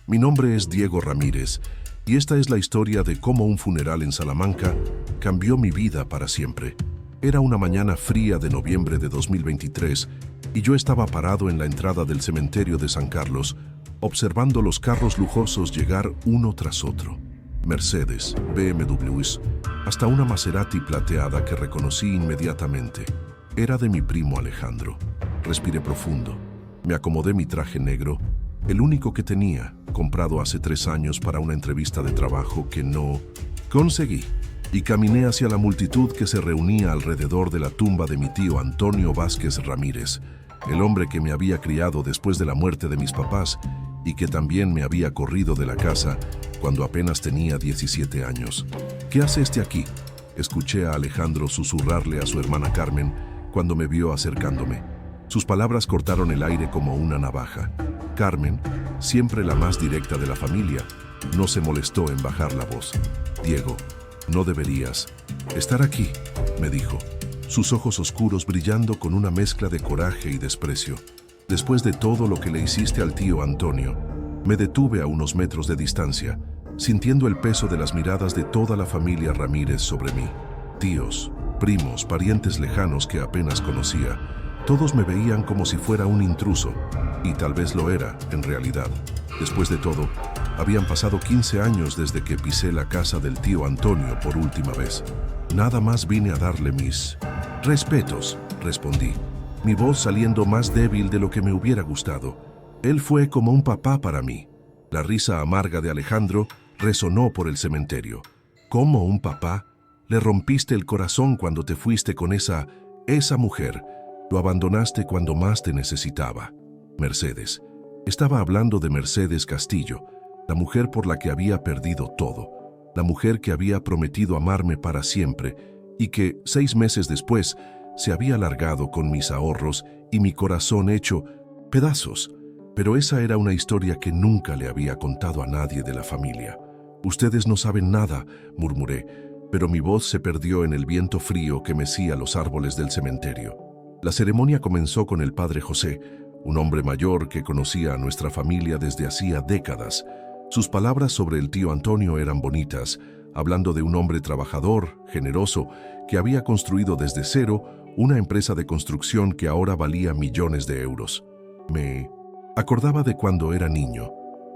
Mi nombre es Diego Ramírez y esta es la historia de cómo un funeral en Salamanca cambió mi vida para siempre. Era una mañana fría de noviembre de 2023 y yo estaba parado en la entrada del cementerio de San Carlos, observando los carros lujosos llegar uno tras otro. Mercedes, BMWs, hasta una Maserati plateada que reconocí inmediatamente. Era de mi primo Alejandro. Respiré profundo. Me acomodé mi traje negro, el único que tenía, comprado hace 3 años para una entrevista de trabajo que no conseguí, y caminé hacia la multitud que se reunía alrededor de la tumba de mi tío Antonio Vázquez Ramírez, el hombre que me había criado después de la muerte de mis papás y que también me había corrido de la casa cuando apenas tenía 17 años. ¿Qué hace este aquí?, escuché a Alejandro susurrarle a su hermana Carmen cuando me vio acercándome. Sus palabras cortaron el aire como una navaja. Carmen, siempre la más directa de la familia, no se molestó en bajar la voz. «Diego, no deberías estar aquí», me dijo, sus ojos oscuros brillando con una mezcla de coraje y desprecio. «Después de todo lo que le hiciste al tío Antonio». Me detuve a unos metros de distancia, sintiendo el peso de las miradas de toda la familia Ramírez sobre mí. Tíos, primos, parientes lejanos que apenas conocía. Todos me veían como si fuera un intruso, y tal vez lo era, en realidad. Después de todo, habían pasado 15 años desde que pisé la casa del tío Antonio por última vez. «Nada más vine a darle mis respetos», respondí, mi voz saliendo más débil de lo que me hubiera gustado. Él fue como un papá para mí. La risa amarga de Alejandro resonó por el cementerio. «¿Cómo un papá? Le rompiste el corazón cuando te fuiste con esa mujer. Lo abandonaste cuando más te necesitaba». Mercedes. Estaba hablando de Mercedes Castillo, la mujer por la que había perdido todo, la mujer que había prometido amarme para siempre y que, 6 meses después, se había largado con mis ahorros y mi corazón hecho pedazos. Pero esa era una historia que nunca le había contado a nadie de la familia. «Ustedes no saben nada», murmuré, pero mi voz se perdió en el viento frío que mecía los árboles del cementerio. La ceremonia comenzó con el padre José, un hombre mayor que conocía a nuestra familia desde hacía décadas. Sus palabras sobre el tío Antonio eran bonitas, hablando de un hombre trabajador, generoso, que había construido desde cero una empresa de construcción que ahora valía millones de euros. Me acordaba de cuando era niño,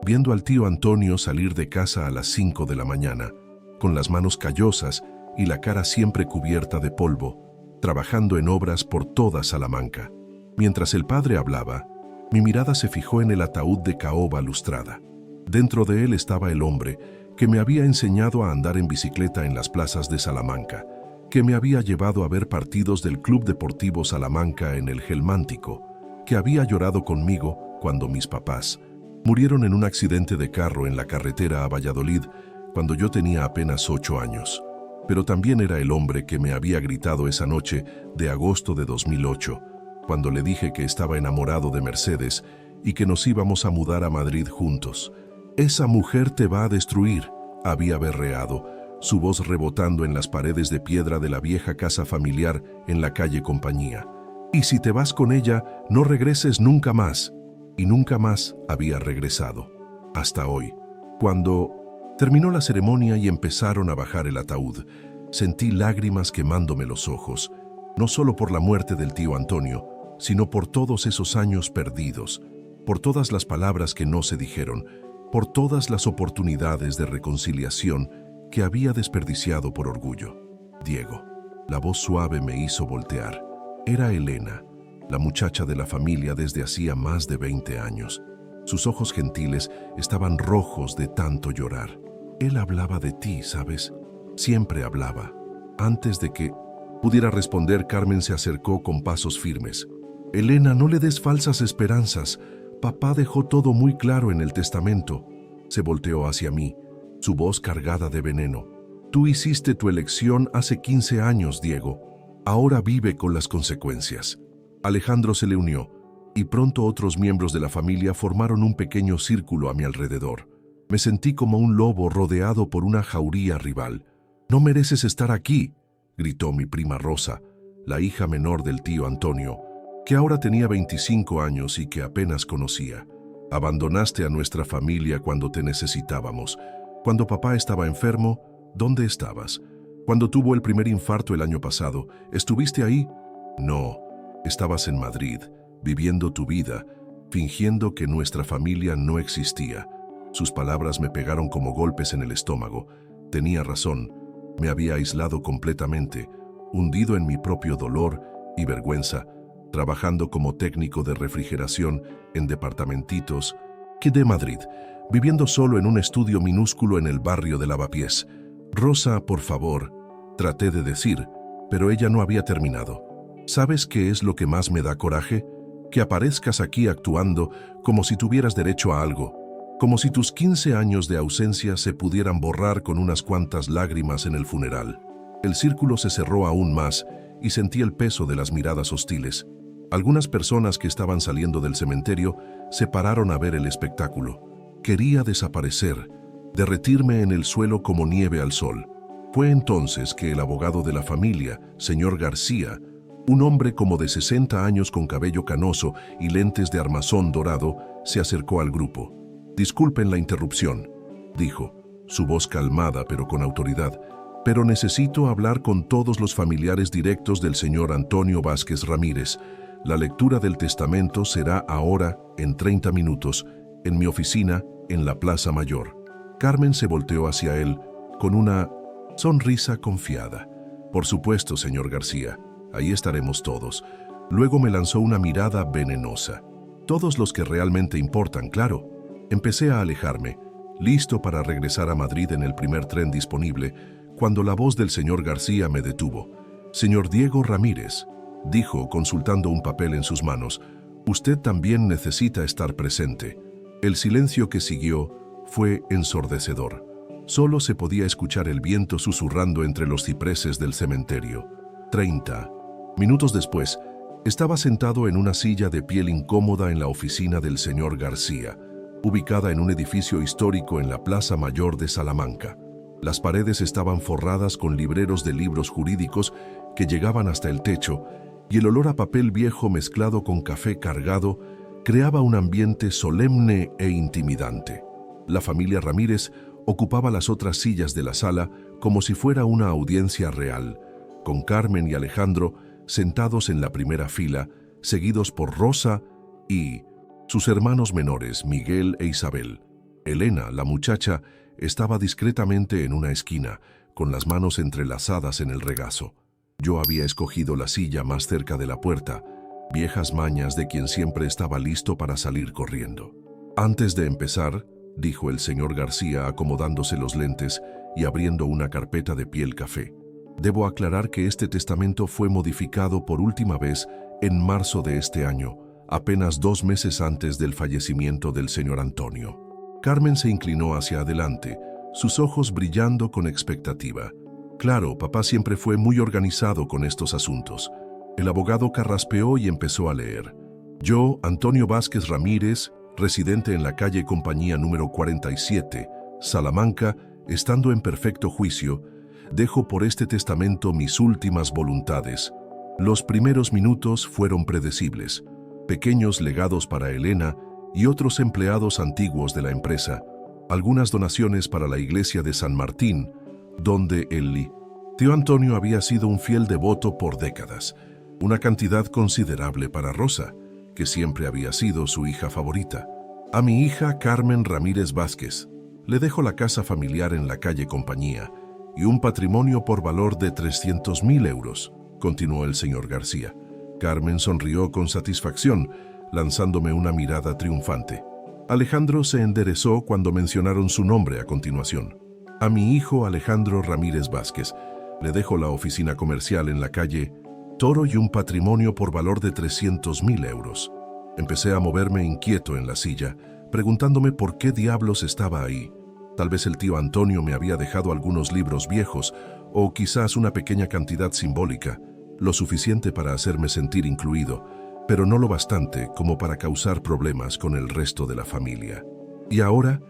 viendo al tío Antonio salir de casa a las 5 de la mañana, con las manos callosas y la cara siempre cubierta de polvo, trabajando en obras por toda Salamanca. Mientras el padre hablaba, mi mirada se fijó en el ataúd de caoba lustrada. Dentro de él estaba el hombre que me había enseñado a andar en bicicleta en las plazas de Salamanca, que me había llevado a ver partidos del Club Deportivo Salamanca en el Gelmántico, que había llorado conmigo cuando mis papás murieron en un accidente de carro en la carretera a Valladolid cuando yo tenía apenas 8 años. Pero también era el hombre que me había gritado esa noche de agosto de 2008, cuando le dije que estaba enamorado de Mercedes y que nos íbamos a mudar a Madrid juntos. «Esa mujer te va a destruir», había berreado, su voz rebotando en las paredes de piedra de la vieja casa familiar en la calle Compañía. «Y si te vas con ella, no regreses nunca más». Y nunca más había regresado, hasta hoy. Cuando terminó la ceremonia y empezaron a bajar el ataúd, sentí lágrimas quemándome los ojos, no solo por la muerte del tío Antonio, sino por todos esos años perdidos, por todas las palabras que no se dijeron, por todas las oportunidades de reconciliación que había desperdiciado por orgullo. «Diego». La voz suave me hizo voltear. Era Elena, la muchacha de la familia desde hacía más de 20 años. Sus ojos gentiles estaban rojos de tanto llorar. «Él hablaba de ti, ¿sabes? Siempre hablaba». Antes de que pudiera responder, Carmen se acercó con pasos firmes. «Elena, no le des falsas esperanzas. Papá dejó todo muy claro en el testamento». Se volteó hacia mí, su voz cargada de veneno. «Tú hiciste tu elección hace 15 años, Diego. Ahora vive con las consecuencias». Alejandro se le unió, y pronto otros miembros de la familia formaron un pequeño círculo a mi alrededor. Me sentí como un lobo rodeado por una jauría rival. «No mereces estar aquí», gritó mi prima Rosa, la hija menor del tío Antonio, que ahora tenía 25 años y que apenas conocía. Abandonaste a nuestra familia cuando te necesitábamos. Cuando papá estaba enfermo, ¿dónde estabas? Cuando tuvo el primer infarto el año pasado, ¿estuviste ahí? No, estabas en Madrid, viviendo tu vida, fingiendo que nuestra familia no existía. Sus palabras me pegaron como golpes en el estómago. Tenía razón, me había aislado completamente, hundido en mi propio dolor y vergüenza, trabajando como técnico de refrigeración en departamentitos de Madrid, viviendo solo en un estudio minúsculo en el barrio de Lavapiés. Rosa, por favor, traté de decir, pero ella no había terminado. ¿Sabes qué es lo que más me da coraje? Que aparezcas aquí actuando como si tuvieras derecho a algo, como si tus 15 años de ausencia se pudieran borrar con unas cuantas lágrimas en el funeral. El círculo se cerró aún más y sentí el peso de las miradas hostiles. Algunas personas que estaban saliendo del cementerio se pararon a ver el espectáculo. Quería desaparecer, derretirme en el suelo como nieve al sol. Fue entonces que el abogado de la familia, señor García, un hombre como de 60 años con cabello canoso y lentes de armazón dorado, se acercó al grupo. «Disculpen la interrupción», dijo, su voz calmada pero con autoridad, «pero necesito hablar con todos los familiares directos del señor Antonio Vázquez Ramírez. La lectura del testamento será ahora, en 30 minutos, en mi oficina, en la Plaza Mayor». Carmen se volteó hacia él con una sonrisa confiada. «Por supuesto, señor García, ahí estaremos todos». Luego me lanzó una mirada venenosa. «Todos los que realmente importan, claro». Empecé a alejarme, listo para regresar a Madrid en el primer tren disponible, cuando la voz del señor García me detuvo. «Señor Diego Ramírez», dijo, consultando un papel en sus manos, «usted también necesita estar presente». El silencio que siguió fue ensordecedor. Solo se podía escuchar el viento susurrando entre los cipreses del cementerio. 30 minutos después, estaba sentado en una silla de piel incómoda en la oficina del señor García, ubicada en un edificio histórico en la Plaza Mayor de Salamanca. Las paredes estaban forradas con libreros de libros jurídicos que llegaban hasta el techo, y el olor a papel viejo mezclado con café cargado creaba un ambiente solemne e intimidante. La familia Ramírez ocupaba las otras sillas de la sala como si fuera una audiencia real, con Carmen y Alejandro sentados en la primera fila, seguidos por Rosa y sus hermanos menores, Miguel e Isabel. Elena, la muchacha, estaba discretamente en una esquina, con las manos entrelazadas en el regazo. Yo había escogido la silla más cerca de la puerta, viejas mañas de quien siempre estaba listo para salir corriendo. «Antes de empezar», dijo el señor García acomodándose los lentes y abriendo una carpeta de piel café, «debo aclarar que este testamento fue modificado por última vez en marzo de este año, apenas 2 meses antes del fallecimiento del señor Antonio». Carmen se inclinó hacia adelante, sus ojos brillando con expectativa. Claro, papá siempre fue muy organizado con estos asuntos. El abogado carraspeó y empezó a leer. «Yo, Antonio Vázquez Ramírez, residente en la calle Compañía número 47, Salamanca, estando en perfecto juicio, dejo por este testamento mis últimas voluntades». Los primeros minutos fueron predecibles. Pequeños legados para Elena y otros empleados antiguos de la empresa, algunas donaciones para la iglesia de San Martín, donde el tío Antonio había sido un fiel devoto por décadas, una cantidad considerable para Rosa, que siempre había sido su hija favorita. «A mi hija Carmen Ramírez Vázquez le dejo la casa familiar en la calle Compañía y un patrimonio por valor de 300.000 euros», continuó el señor García. Carmen sonrió con satisfacción, lanzándome una mirada triunfante. Alejandro se enderezó cuando mencionaron su nombre a continuación. «A mi hijo Alejandro Ramírez Vázquez le dejo la oficina comercial en la calle Toro y un patrimonio por valor de 300.000 euros». Empecé a moverme inquieto en la silla, preguntándome por qué diablos estaba ahí. Tal vez el tío Antonio me había dejado algunos libros viejos, o quizás una pequeña cantidad simbólica, lo suficiente para hacerme sentir incluido, pero no lo bastante como para causar problemas con el resto de la familia. «Y ahora»,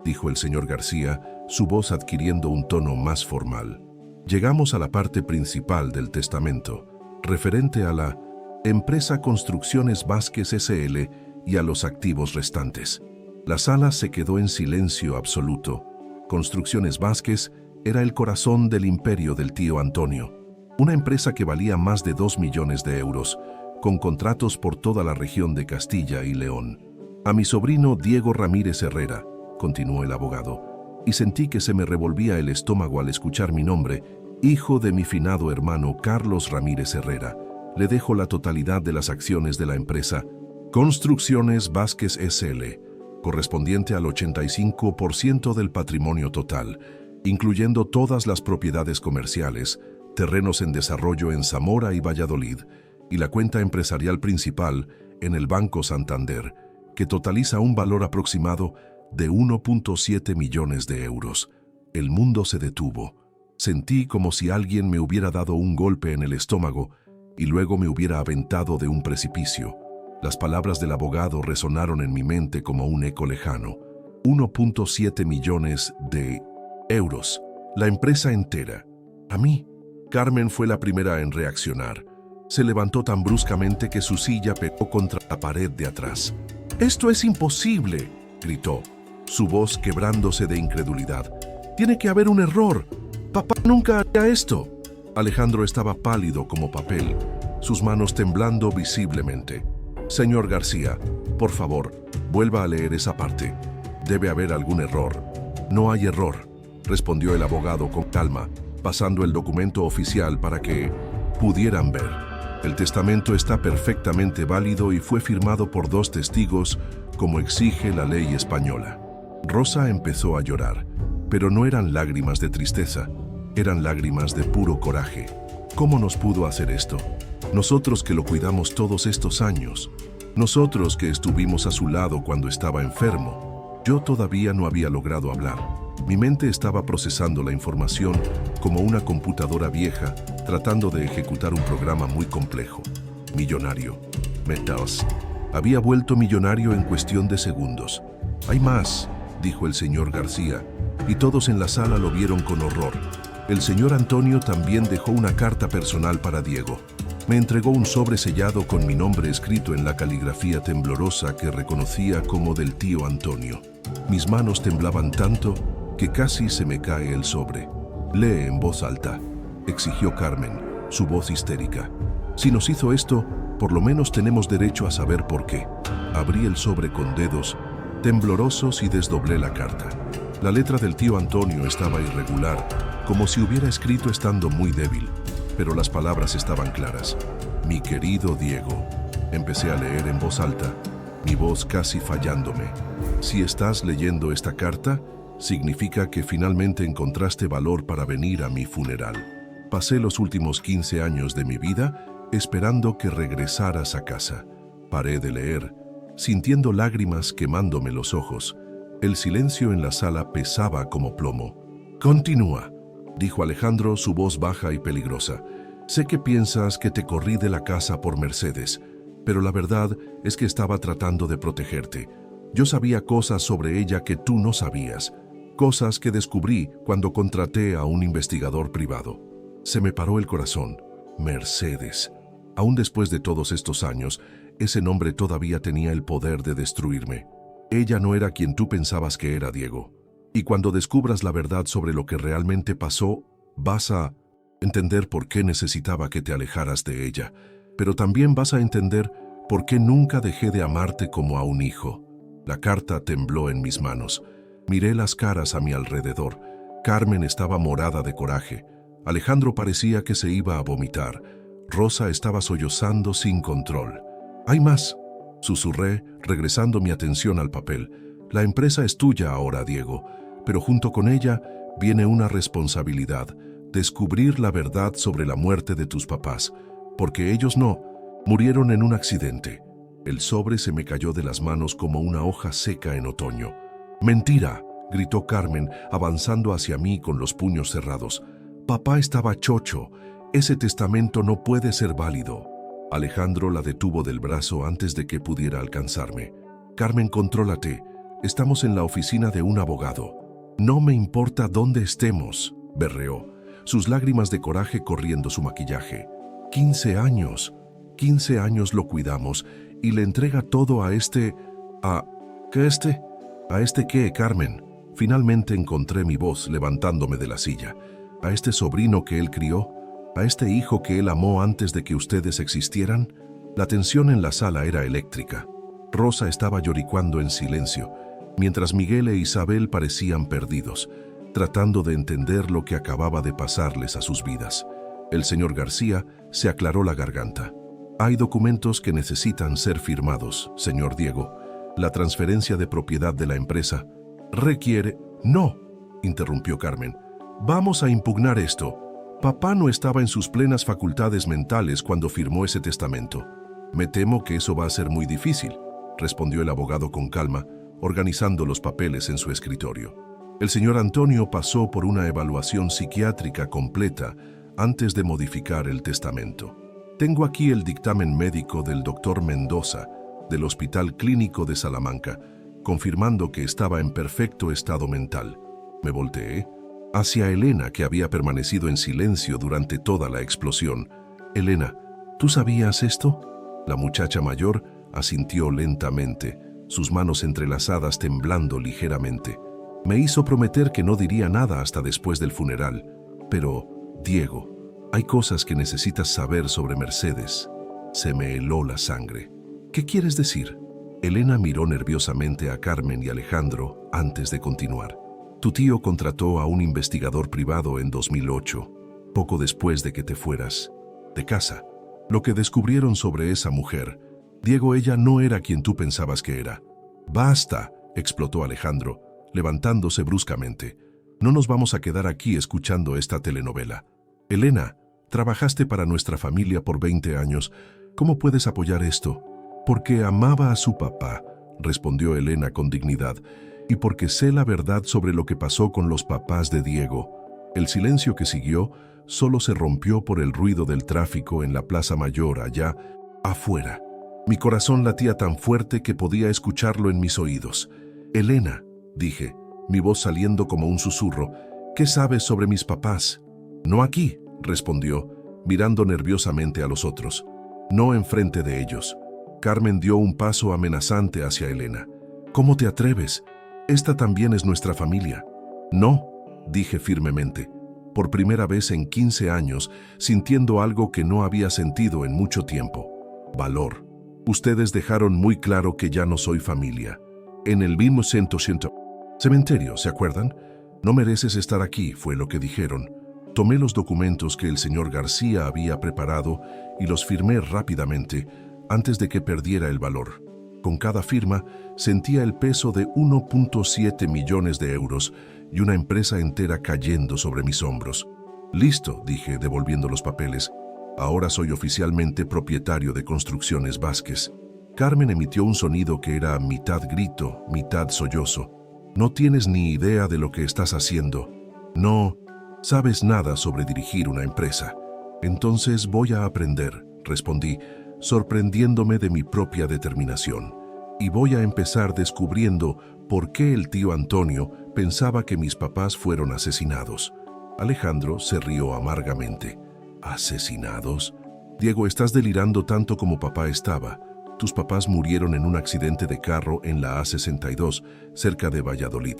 dijo el señor García, su voz adquiriendo un tono más formal, «llegamos a la parte principal del testamento, referente a la empresa Construcciones Vázquez S.L. y a los activos restantes». La sala se quedó en silencio absoluto. Construcciones Vázquez era el corazón del imperio del tío Antonio, una empresa que valía más de 2 millones de euros, con contratos por toda la región de Castilla y León. A mi sobrino Diego Ramírez Herrera, continuó el abogado, y sentí que se me revolvía el estómago al escuchar mi nombre, hijo de mi finado hermano Carlos Ramírez Herrera. Le dejo la totalidad de las acciones de la empresa Construcciones Vázquez S.L., correspondiente al 85% del patrimonio total, incluyendo todas las propiedades comerciales, terrenos en desarrollo en Zamora y Valladolid, y la cuenta empresarial principal en el Banco Santander, que totaliza un valor aproximado de 1.7 millones de euros. El mundo se detuvo. Sentí como si alguien me hubiera dado un golpe en el estómago y luego me hubiera aventado de un precipicio. Las palabras del abogado resonaron en mi mente como un eco lejano. 1.7 millones de euros. La empresa entera. A mí. Carmen fue la primera en reaccionar. Se levantó tan bruscamente que su silla pegó contra la pared de atrás. «¡Esto es imposible!», gritó, su voz quebrándose de incredulidad. «Tiene que haber un error. Papá nunca haría esto». Alejandro estaba pálido como papel, sus manos temblando visiblemente. «Señor García, por favor, vuelva a leer esa parte. Debe haber algún error». «No hay error», respondió el abogado con calma, pasando el documento oficial para que pudieran ver. «El testamento está perfectamente válido y fue firmado por 2 testigos, como exige la ley española». Rosa empezó a llorar, pero no eran lágrimas de tristeza, eran lágrimas de puro coraje. ¿Cómo nos pudo hacer esto? Nosotros que lo cuidamos todos estos años, nosotros que estuvimos a su lado cuando estaba enfermo. Yo todavía no había logrado hablar. Mi mente estaba procesando la información como una computadora vieja, tratando de ejecutar un programa muy complejo. Millonario. Metals. Había vuelto millonario en cuestión de segundos. «Hay más», dijo el señor García, y todos en la sala lo vieron con horror. El señor Antonio también dejó una carta personal para Diego. Me entregó un sobre sellado con mi nombre escrito en la caligrafía temblorosa que reconocía como del tío Antonio. Mis manos temblaban tanto que casi se me cae el sobre. «Lee en voz alta», exigió Carmen, su voz histérica. «Si nos hizo esto, por lo menos tenemos derecho a saber por qué». Abrí el sobre con dedos temblorosos y desdoblé la carta. La letra del tío Antonio estaba irregular, como si hubiera escrito estando muy débil, pero las palabras estaban claras. «Mi querido Diego». Empecé a leer en voz alta, mi voz casi fallándome. «Si estás leyendo esta carta, significa que finalmente encontraste valor para venir a mi funeral. Pasé los últimos 15 años de mi vida esperando que regresaras a casa». Paré de leer, sintiendo lágrimas quemándome los ojos. El silencio en la sala pesaba como plomo. «Continúa», dijo Alejandro, su voz baja y peligrosa. «Sé que piensas que te corrí de la casa por Mercedes, pero la verdad es que estaba tratando de protegerte. Yo sabía cosas sobre ella que tú no sabías, cosas que descubrí cuando contraté a un investigador privado». Se me paró el corazón. Mercedes. Aún después de todos estos años, ese nombre todavía tenía el poder de destruirme. Ella no era quien tú pensabas que era, Diego. Y cuando descubras la verdad sobre lo que realmente pasó, vas a entender por qué necesitaba que te alejaras de ella. Pero también vas a entender por qué nunca dejé de amarte como a un hijo. La carta tembló en mis manos. Miré las caras a mi alrededor. Carmen estaba morada de coraje. Alejandro parecía que se iba a vomitar. Rosa estaba sollozando sin control. «Hay más», susurré, regresando mi atención al papel. «La empresa es tuya ahora, Diego, pero junto con ella viene una responsabilidad, descubrir la verdad sobre la muerte de tus papás, porque ellos no, murieron en un accidente». El sobre se me cayó de las manos como una hoja seca en otoño. «¡Mentira!», gritó Carmen, avanzando hacia mí con los puños cerrados. «Papá estaba chocho. Ese testamento no puede ser válido». Alejandro la detuvo del brazo antes de que pudiera alcanzarme. «Carmen, contrólate. Estamos en la oficina de un abogado». «No me importa dónde estemos», berreó, sus lágrimas de coraje corriendo su maquillaje. 15 años. 15 años lo cuidamos y le entrega todo a este... ¿Qué este? ¿A este qué, Carmen? Finalmente encontré mi voz levantándome de la silla. ¿A este sobrino que él crió? ¿A este hijo que él amó antes de que ustedes existieran? La tensión en la sala era eléctrica. Rosa estaba lloriqueando en silencio, mientras Miguel e Isabel parecían perdidos, tratando de entender lo que acababa de pasarles a sus vidas. El señor García se aclaró la garganta. Hay documentos que necesitan ser firmados, señor Diego. La transferencia de propiedad de la empresa requiere... No, interrumpió Carmen. Vamos a impugnar esto. Papá no estaba en sus plenas facultades mentales cuando firmó ese testamento. Me temo que eso va a ser muy difícil, respondió el abogado con calma, organizando los papeles en su escritorio. El señor Antonio pasó por una evaluación psiquiátrica completa antes de modificar el testamento. Tengo aquí el dictamen médico del doctor Mendoza, del Hospital Clínico de Salamanca, confirmando que estaba en perfecto estado mental. Me volteé hacia Elena, que había permanecido en silencio durante toda la explosión. Elena, ¿tú sabías esto? La muchacha mayor asintió lentamente, sus manos entrelazadas temblando ligeramente. Me hizo prometer que no diría nada hasta después del funeral. Pero, Diego, hay cosas que necesitas saber sobre Mercedes. Se me heló la sangre. ¿Qué quieres decir? Elena miró nerviosamente a Carmen y Alejandro antes de continuar. Tu tío contrató a un investigador privado en 2008, poco después de que te fueras de casa. Lo que descubrieron sobre esa mujer, Diego, ella no era quien tú pensabas que era. ¡Basta!, explotó Alejandro, levantándose bruscamente. No nos vamos a quedar aquí escuchando esta telenovela. Elena, trabajaste para nuestra familia por 20 años. ¿Cómo puedes apoyar esto? Porque amaba a su papá, respondió Elena con dignidad, y porque sé la verdad sobre lo que pasó con los papás de Diego. El silencio que siguió solo se rompió por el ruido del tráfico en la Plaza Mayor allá afuera. Mi corazón latía tan fuerte que podía escucharlo en mis oídos. Elena, dije, mi voz saliendo como un susurro, ¿qué sabes sobre mis papás? No aquí, respondió, mirando nerviosamente a los otros. No enfrente de ellos. Carmen dio un paso amenazante hacia Elena. ¿Cómo te atreves? Esta también es nuestra familia. No, dije firmemente, por primera vez en 15 años, sintiendo algo que no había sentido en mucho tiempo. Valor. Ustedes dejaron muy claro que ya no soy familia. En el mismo cementerio, ¿se acuerdan? No mereces estar aquí, fue lo que dijeron. Tomé los documentos que el señor García había preparado y los firmé rápidamente, antes de que perdiera el valor. Con cada firma sentía el peso de 1.7 millones de euros y una empresa entera cayendo sobre mis hombros. Listo, dije, devolviendo los papeles. Ahora soy oficialmente propietario de Construcciones Vázquez. Carmen emitió un sonido que era mitad grito, mitad sollozo. No tienes ni idea de lo que estás haciendo. No sabes nada sobre dirigir una empresa. Entonces voy a aprender, respondí, sorprendiéndome de mi propia determinación. Y voy a empezar descubriendo por qué el tío Antonio pensaba que mis papás fueron asesinados. Alejandro se rió amargamente. ¿Asesinados? Diego, estás delirando tanto como papá estaba. Tus papás murieron en un accidente de carro en la A62, cerca de Valladolid.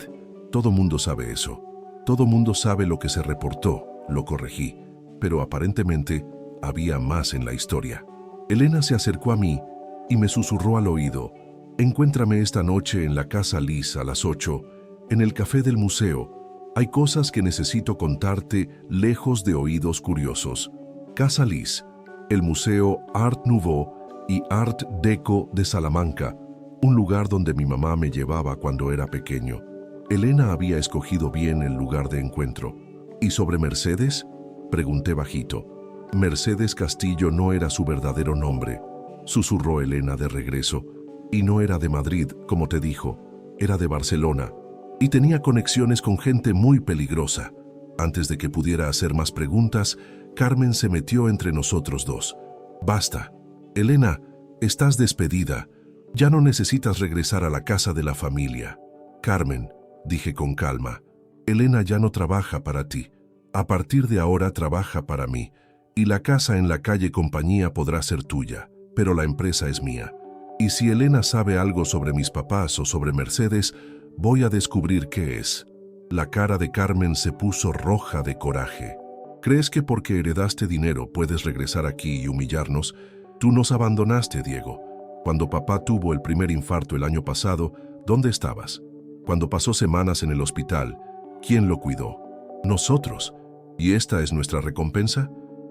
Todo mundo sabe eso. Todo mundo sabe lo que se reportó, lo corregí. Pero aparentemente había más en la historia. Elena se acercó a mí y me susurró al oído. Encuéntrame esta noche en la Casa Liz a las 8, en el café del museo. Hay cosas que necesito contarte lejos de oídos curiosos. Casa Liz, el Museo Art Nouveau y Art Deco de Salamanca, un lugar donde mi mamá me llevaba cuando era pequeño. Elena había escogido bien el lugar de encuentro. ¿Y sobre Mercedes?, pregunté bajito. Mercedes Castillo no era su verdadero nombre, susurró Elena de regreso, y no era de Madrid, como te dijo, era de Barcelona, y tenía conexiones con gente muy peligrosa. Antes de que pudiera hacer más preguntas, Carmen se metió entre nosotros dos. Basta. Elena, estás despedida. Ya no necesitas regresar a la casa de la familia. Carmen, dije con calma, Elena ya no trabaja para ti. A partir de ahora trabaja para mí. Y la casa en la calle Compañía podrá ser tuya, pero la empresa es mía. Y si Elena sabe algo sobre mis papás o sobre Mercedes, Voy a descubrir qué es. La cara de Carmen se puso roja de coraje. ¿Crees que porque heredaste dinero puedes regresar aquí y humillarnos? Tú nos abandonaste, Diego. Cuando papá tuvo el primer infarto el año pasado, ¿dónde estabas? Cuando pasó semanas en el hospital, ¿quién lo cuidó? Nosotros. ¿Y esta es nuestra recompensa?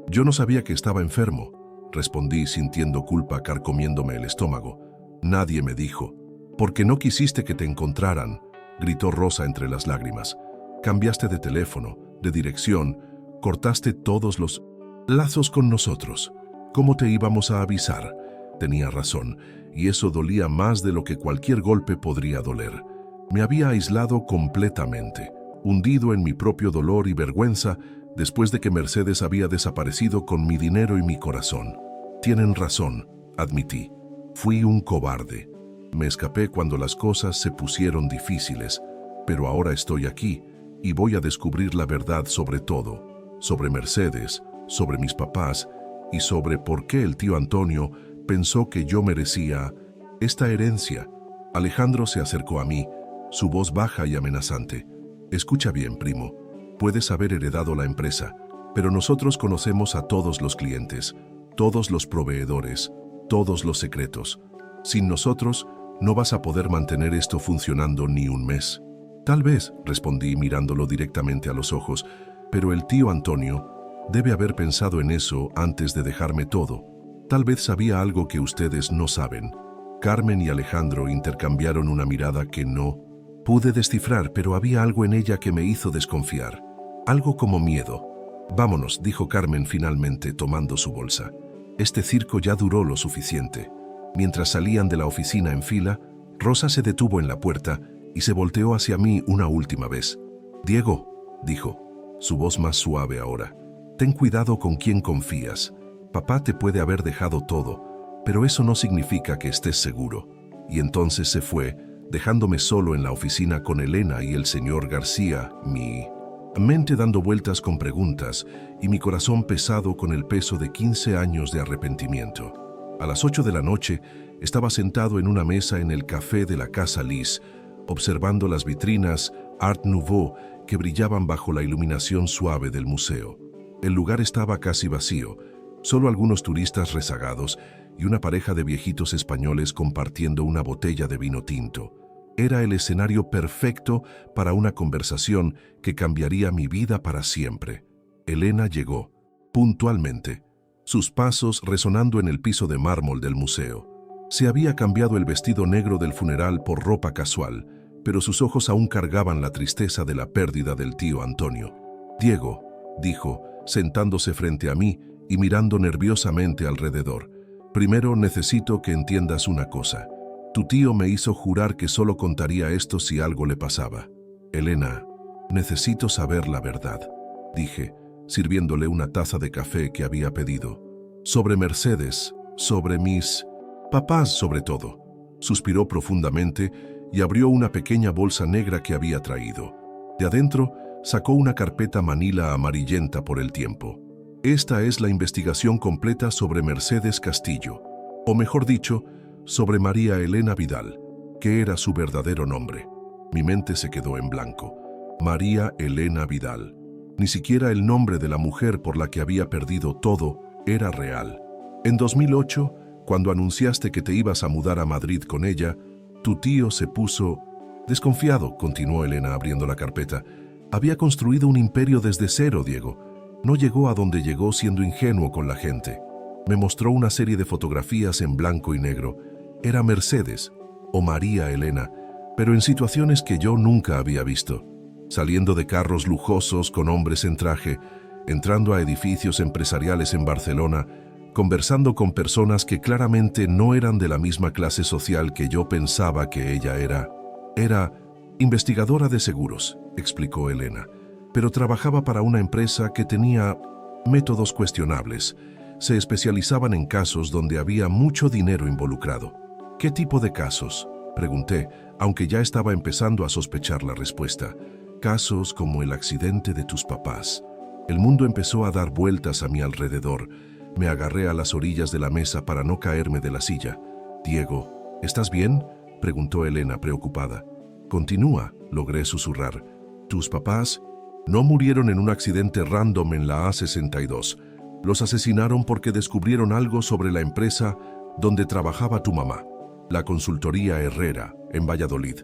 Yo no sabía que estaba enfermo, respondí sintiendo culpa carcomiéndome el estómago. Nadie me dijo. Porque no quisiste que te encontraran, gritó Rosa entre las lágrimas. Cambiaste de teléfono, de dirección, cortaste todos los lazos con nosotros. ¿Cómo te íbamos a avisar? Tenía razón, y eso dolía más de lo que cualquier golpe podría doler. Me había aislado completamente, hundido en mi propio dolor y vergüenza después de que Mercedes había desaparecido con mi dinero y mi corazón. Tienen razón, admití. Fui un cobarde. Me escapé cuando las cosas se pusieron difíciles, pero ahora estoy aquí y voy a descubrir la verdad sobre todo, sobre Mercedes, sobre mis papás y sobre por qué el tío Antonio pensó que yo merecía esta herencia. Alejandro se acercó a mí, su voz baja y amenazante. Escucha bien, primo. Puedes haber heredado la empresa, pero nosotros conocemos a todos los clientes, todos los proveedores, todos los secretos. Sin nosotros, no vas a poder mantener esto funcionando ni un mes. Tal vez, respondí mirándolo directamente a los ojos, pero el tío Antonio debe haber pensado en eso antes de dejarme todo. Tal vez sabía algo que ustedes no saben. Carmen y Alejandro intercambiaron una mirada que no pude descifrar, pero había algo en ella que me hizo desconfiar. Algo como miedo. Vámonos, dijo Carmen finalmente, tomando su bolsa. Este circo ya duró lo suficiente. Mientras salían de la oficina en fila, Rosa se detuvo en la puerta y se volteó hacia mí una última vez. Diego, dijo, su voz más suave ahora, ten cuidado con quién confías. Papá te puede haber dejado todo, pero eso no significa que estés seguro. Y entonces se fue, dejándome solo en la oficina con Elena y el señor García, mi mente dando vueltas con preguntas y mi corazón pesado con el peso de 15 años de arrepentimiento. A las 8 de la noche estaba sentado en una mesa en el café de la Casa Lis, observando las vitrinas Art Nouveau que brillaban bajo la iluminación suave del museo. El lugar estaba casi vacío, solo algunos turistas rezagados y una pareja de viejitos españoles compartiendo una botella de vino tinto. Era el escenario perfecto para una conversación que cambiaría mi vida para siempre. Elena llegó, puntualmente, sus pasos resonando en el piso de mármol del museo. Se había cambiado el vestido negro del funeral por ropa casual, pero sus ojos aún cargaban la tristeza de la pérdida del tío Antonio. Diego, dijo, sentándose frente a mí y mirando nerviosamente alrededor. Primero necesito que entiendas una cosa. Tu tío me hizo jurar que solo contaría esto si algo le pasaba. Elena, necesito saber la verdad, dije, sirviéndole una taza de café que había pedido. Sobre Mercedes, sobre mis papás sobre todo. Suspiró profundamente y abrió una pequeña bolsa negra que había traído. De adentro sacó una carpeta manila amarillenta por el tiempo. Esta es la investigación completa sobre Mercedes Castillo, o mejor dicho, sobre María Elena Vidal, que era su verdadero nombre. Mi mente se quedó en blanco. María Elena Vidal. Ni siquiera el nombre de la mujer por la que había perdido todo era real. En 2008, cuando anunciaste que te ibas a mudar a Madrid con ella, tu tío se puso desconfiado, continuó Elena abriendo la carpeta. Había construido un imperio desde cero, Diego. No llegó a donde llegó siendo ingenuo con la gente. Me mostró una serie de fotografías en blanco y negro. Era Mercedes o María Elena, pero en situaciones que yo nunca había visto. Saliendo de carros lujosos con hombres en traje, entrando a edificios empresariales en Barcelona, conversando con personas que claramente no eran de la misma clase social que yo pensaba que ella era. Era investigadora de seguros, explicó Elena, pero trabajaba para una empresa que tenía métodos cuestionables. Se especializaban en casos donde había mucho dinero involucrado. ¿Qué tipo de casos?, pregunté, aunque ya estaba empezando a sospechar la respuesta. Casos como el accidente de tus papás. El mundo empezó a dar vueltas a mi alrededor. Me agarré a las orillas de la mesa para no caerme de la silla. Diego, ¿estás bien?, preguntó Elena preocupada. Continúa, logré susurrar. Tus papás no murieron en un accidente random en la A62. Los asesinaron porque descubrieron algo sobre la empresa donde trabajaba tu mamá, la consultoría Herrera, en Valladolid.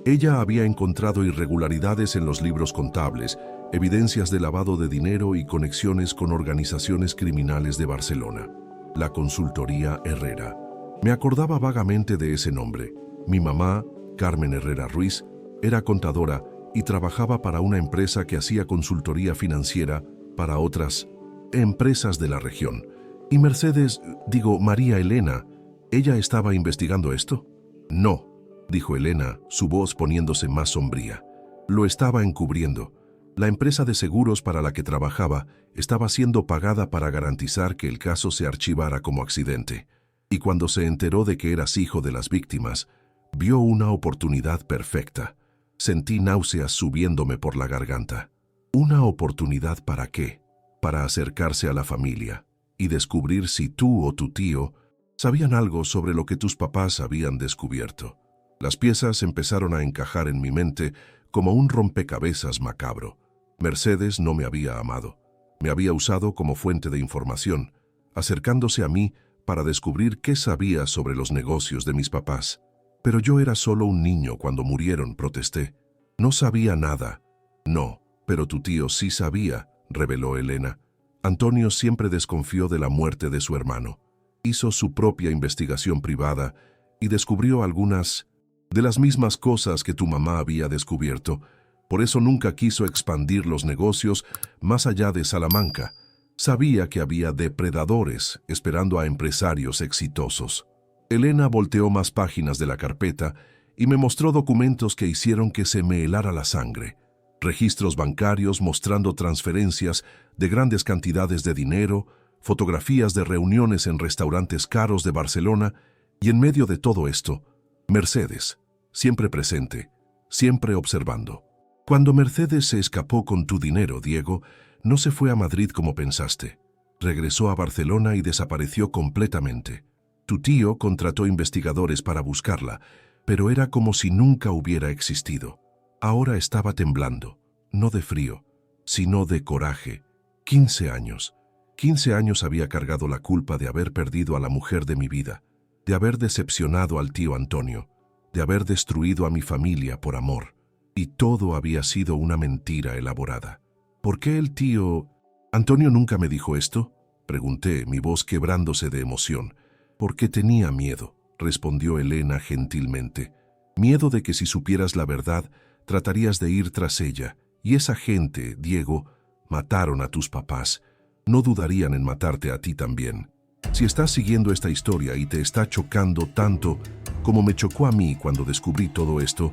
Ella había encontrado irregularidades en los libros contables, evidencias de lavado de dinero y conexiones con organizaciones criminales de Barcelona. La consultoría Herrera. Me acordaba vagamente de ese nombre. Mi mamá, Carmen Herrera Ruiz, era contadora y trabajaba para una empresa que hacía consultoría financiera para otras empresas de la región. Y María Elena, ¿ella estaba investigando esto? No, dijo Elena, su voz poniéndose más sombría. Lo estaba encubriendo. La empresa de seguros para la que trabajaba estaba siendo pagada para garantizar que el caso se archivara como accidente. Y cuando se enteró de que eras hijo de las víctimas, vio una oportunidad perfecta. Sentí náuseas subiéndome por la garganta. ¿Una oportunidad para qué? Para acercarse a la familia y descubrir si tú o tu tío sabían algo sobre lo que tus papás habían descubierto. Las piezas empezaron a encajar en mi mente como un rompecabezas macabro. Mercedes no me había amado. Me había usado como fuente de información, acercándose a mí para descubrir qué sabía sobre los negocios de mis papás. Pero yo era solo un niño cuando murieron, protesté. No sabía nada. No, pero tu tío sí sabía, reveló Elena. Antonio siempre desconfió de la muerte de su hermano. Hizo su propia investigación privada y descubrió algunas de las mismas cosas que tu mamá había descubierto. Por eso nunca quiso expandir los negocios más allá de Salamanca. Sabía que había depredadores esperando a empresarios exitosos. Elena volteó más páginas de la carpeta y me mostró documentos que hicieron que se me helara la sangre. Registros bancarios mostrando transferencias de grandes cantidades de dinero, fotografías de reuniones en restaurantes caros de Barcelona y en medio de todo esto, Mercedes, siempre presente, siempre observando. Cuando Mercedes se escapó con tu dinero, Diego, no se fue a Madrid como pensaste. Regresó a Barcelona y desapareció completamente. Tu tío contrató investigadores para buscarla, pero era como si nunca hubiera existido. Ahora estaba temblando, no de frío, sino de coraje. 15 años. 15 años había cargado la culpa de haber perdido a la mujer de mi vida, de haber decepcionado al tío Antonio, de haber destruido a mi familia por amor. Y todo había sido una mentira elaborada. ¿Por qué el tío Antonio nunca me dijo esto? Pregunté, mi voz quebrándose de emoción. Porque tenía miedo, respondió Elena gentilmente. Miedo de que si supieras la verdad, tratarías de ir tras ella. Y esa gente, Diego, mataron a tus papás. No dudarían en matarte a ti también. Si estás siguiendo esta historia y te está chocando tanto como me chocó a mí cuando descubrí todo esto,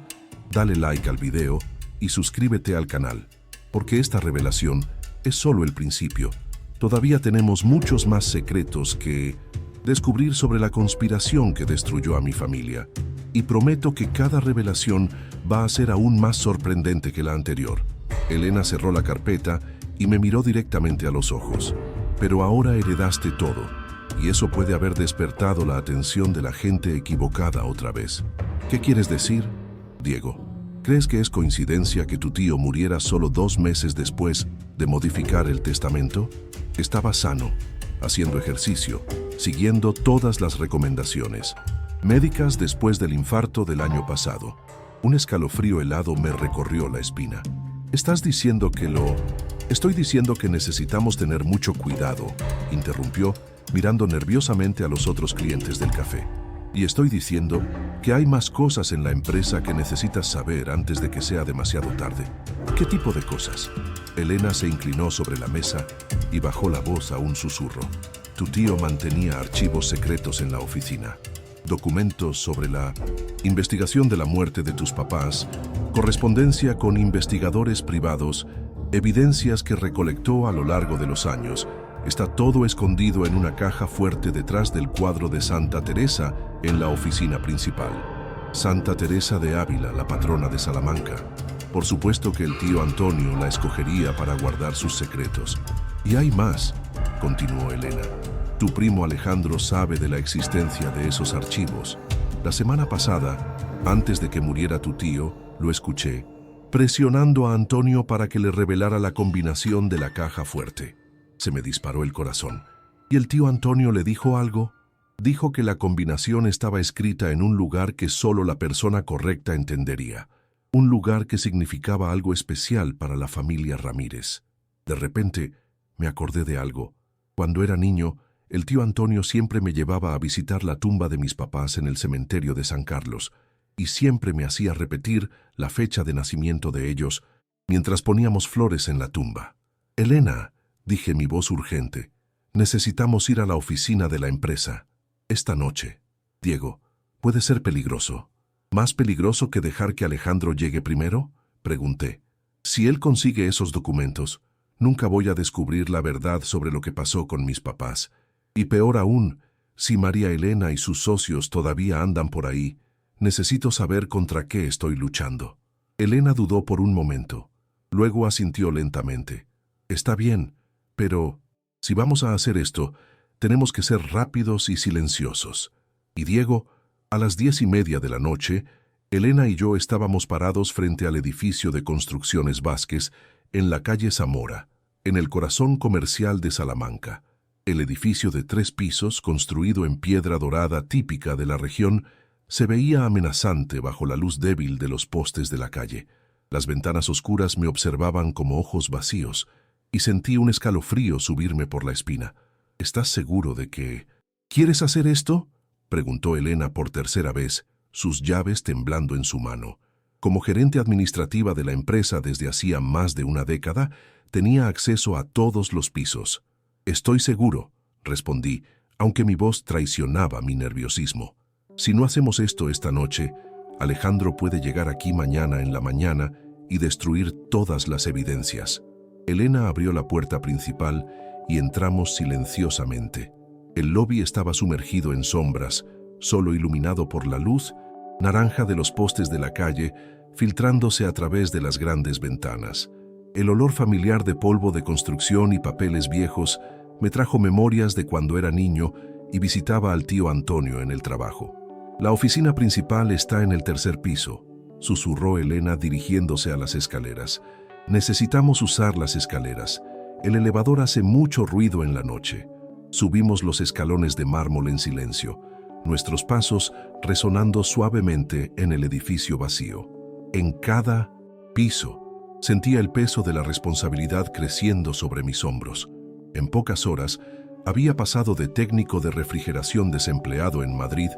dale like al video y suscríbete al canal, porque esta revelación es solo el principio. Todavía tenemos muchos más secretos que descubrir sobre la conspiración que destruyó a mi familia. Y prometo que cada revelación va a ser aún más sorprendente que la anterior. Elena cerró la carpeta y me miró directamente a los ojos. Pero ahora heredaste todo, y eso puede haber despertado la atención de la gente equivocada otra vez. ¿Qué quieres decir, Diego? ¿Crees que es coincidencia que tu tío muriera solo 2 meses después de modificar el testamento? Estaba sano, haciendo ejercicio, siguiendo todas las recomendaciones médicas después del infarto del año pasado. Un escalofrío helado me recorrió la espina. Estoy diciendo que necesitamos tener mucho cuidado, interrumpió, mirando nerviosamente a los otros clientes del café. Y estoy diciendo que hay más cosas en la empresa que necesitas saber antes de que sea demasiado tarde. ¿Qué tipo de cosas? Elena se inclinó sobre la mesa y bajó la voz a un susurro. Tu tío mantenía archivos secretos en la oficina. Documentos sobre la investigación de la muerte de tus papás, correspondencia con investigadores privados, evidencias que recolectó a lo largo de los años. Está todo escondido en una caja fuerte detrás del cuadro de Santa Teresa en la oficina principal. Santa Teresa de Ávila, la patrona de Salamanca. Por supuesto que el tío Antonio la escogería para guardar sus secretos. Y hay más, continuó Elena. Tu primo Alejandro sabe de la existencia de esos archivos. La semana pasada, antes de que muriera tu tío, lo escuché, presionando a Antonio para que le revelara la combinación de la caja fuerte. Se me disparó el corazón. ¿Y el tío Antonio le dijo algo? Dijo que la combinación estaba escrita en un lugar que solo la persona correcta entendería. Un lugar que significaba algo especial para la familia Ramírez. De repente, me acordé de algo. Cuando era niño, el tío Antonio siempre me llevaba a visitar la tumba de mis papás en el cementerio de San Carlos, y siempre me hacía repetir la fecha de nacimiento de ellos mientras poníamos flores en la tumba. «Elena», dije mi voz urgente, «necesitamos ir a la oficina de la empresa. Esta noche». «Diego, puede ser peligroso». «¿Más peligroso que dejar que Alejandro llegue primero?», pregunté. «Si él consigue esos documentos, nunca voy a descubrir la verdad sobre lo que pasó con mis papás. Y peor aún, si María Elena y sus socios todavía andan por ahí, necesito saber contra qué estoy luchando». Elena dudó por un momento. Luego asintió lentamente. «Está bien, pero si vamos a hacer esto, tenemos que ser rápidos y silenciosos». Y Diego, a las 10:30 de la noche, Elena y yo estábamos parados frente al edificio de Construcciones Vázquez en la calle Zamora, en el corazón comercial de Salamanca. El edificio de 3 pisos, construido en piedra dorada típica de la región, se veía amenazante bajo la luz débil de los postes de la calle. Las ventanas oscuras me observaban como ojos vacíos, y sentí un escalofrío subirme por la espina. «¿Estás seguro de que...?» «¿Quieres hacer esto?», preguntó Elena por tercera vez, sus llaves temblando en su mano. Como gerente administrativa de la empresa desde hacía más de una década, tenía acceso a todos los pisos. «Estoy seguro», respondí, aunque mi voz traicionaba mi nerviosismo. «Si no hacemos esto esta noche, Alejandro puede llegar aquí mañana en la mañana y destruir todas las evidencias». Elena abrió la puerta principal y entramos silenciosamente. El lobby estaba sumergido en sombras, solo iluminado por la luz naranja de los postes de la calle, filtrándose a través de las grandes ventanas. El olor familiar de polvo de construcción y papeles viejos me trajo memorias de cuando era niño y visitaba al tío Antonio en el trabajo. «La oficina principal está en el 3er piso», susurró Elena dirigiéndose a las escaleras. «Necesitamos usar las escaleras. El elevador hace mucho ruido en la noche». Subimos los escalones de mármol en silencio, nuestros pasos resonando suavemente en el edificio vacío. En cada piso sentía el peso de la responsabilidad creciendo sobre mis hombros. En pocas horas había pasado de técnico de refrigeración desempleado en Madrid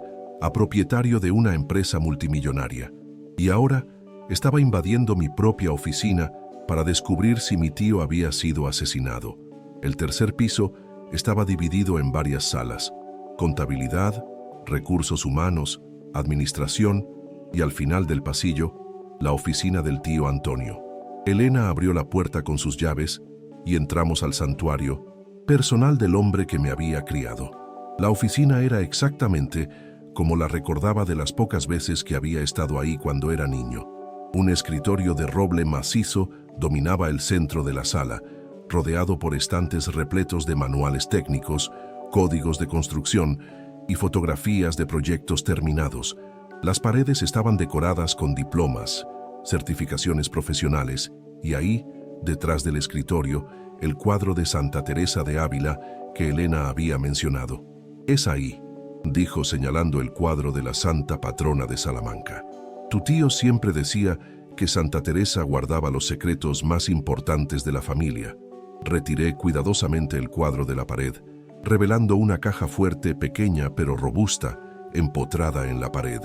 a propietario de una empresa multimillonaria, y ahora estaba invadiendo mi propia oficina para descubrir si mi tío había sido asesinado. El 3er piso estaba dividido en varias salas: contabilidad, recursos humanos, administración y al final del pasillo, la oficina del tío Antonio. Elena abrió la puerta con sus llaves y entramos al santuario personal del hombre que me había criado. La oficina era exactamente como la recordaba de las pocas veces que había estado ahí cuando era niño. Un escritorio de roble macizo dominaba el centro de la sala, rodeado por estantes repletos de manuales técnicos, códigos de construcción y fotografías de proyectos terminados. Las paredes estaban decoradas con diplomas, certificaciones profesionales, y ahí, detrás del escritorio, el cuadro de Santa Teresa de Ávila que Elena había mencionado. «Es ahí», dijo señalando el cuadro de la santa patrona de Salamanca. «Tu tío siempre decía que Santa Teresa guardaba los secretos más importantes de la familia». Retiré cuidadosamente el cuadro de la pared, revelando una caja fuerte, pequeña pero robusta, empotrada en la pared.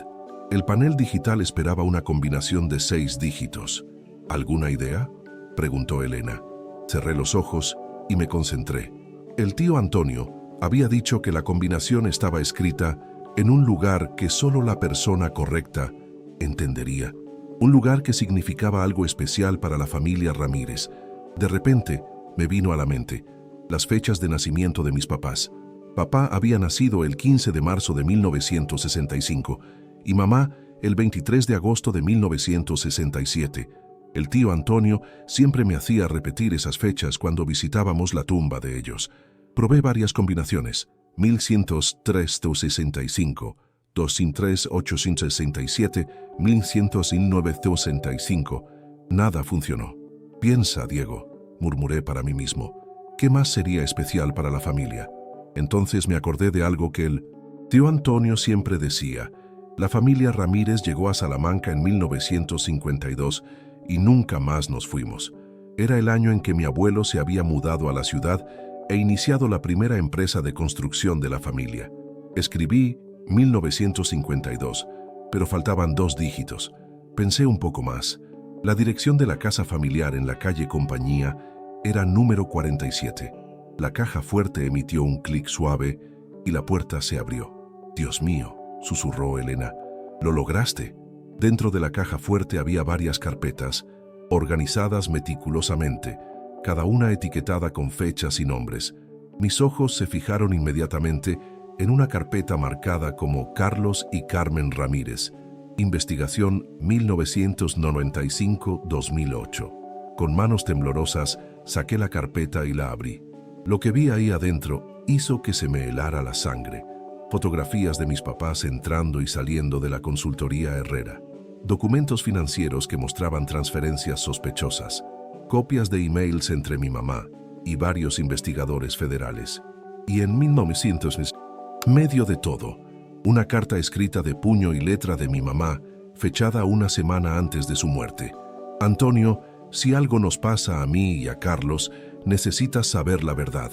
El panel digital esperaba una combinación de 6 dígitos. «¿Alguna idea?», preguntó Elena. Cerré los ojos y me concentré. El tío Antonio había dicho que la combinación estaba escrita en un lugar que solo la persona correcta entendería. Un lugar que significaba algo especial para la familia Ramírez. De repente, me vino a la mente las fechas de nacimiento de mis papás. Papá había nacido el 15 de marzo de 1965 y mamá el 23 de agosto de 1967. El tío Antonio siempre me hacía repetir esas fechas cuando visitábamos la tumba de ellos. Probé varias combinaciones: 1103-65, 203 867 1165. Nada funcionó. Piensa, Diego, murmuré para mí mismo. ¿Qué más sería especial para la familia? Entonces me acordé de algo que el tío Antonio siempre decía. La familia Ramírez llegó a Salamanca en 1952 y nunca más nos fuimos. Era el año en que mi abuelo se había mudado a la ciudad e iniciado la primera empresa de construcción de la familia. Escribí 1952, pero faltaban 2 dígitos. Pensé un poco más. La dirección de la casa familiar en la calle Compañía era número 47. La caja fuerte emitió un clic suave y la puerta se abrió. «Dios mío», susurró Elena. «Lo lograste». Dentro de la caja fuerte había varias carpetas, organizadas meticulosamente, cada una etiquetada con fechas y nombres. Mis ojos se fijaron inmediatamente en una carpeta marcada como Carlos y Carmen Ramírez, investigación 1995-2008. Con manos temblorosas saqué la carpeta y la abrí. Lo que vi ahí adentro hizo que se me helara la sangre. Fotografías de mis papás entrando y saliendo de la consultoría Herrera. Documentos financieros que mostraban transferencias sospechosas. Copias de emails entre mi mamá y varios investigadores federales. Y en 1900, medio de todo, una carta escrita de puño y letra de mi mamá, fechada una semana antes de su muerte. «Antonio, si algo nos pasa a mí y a Carlos, necesitas saber la verdad.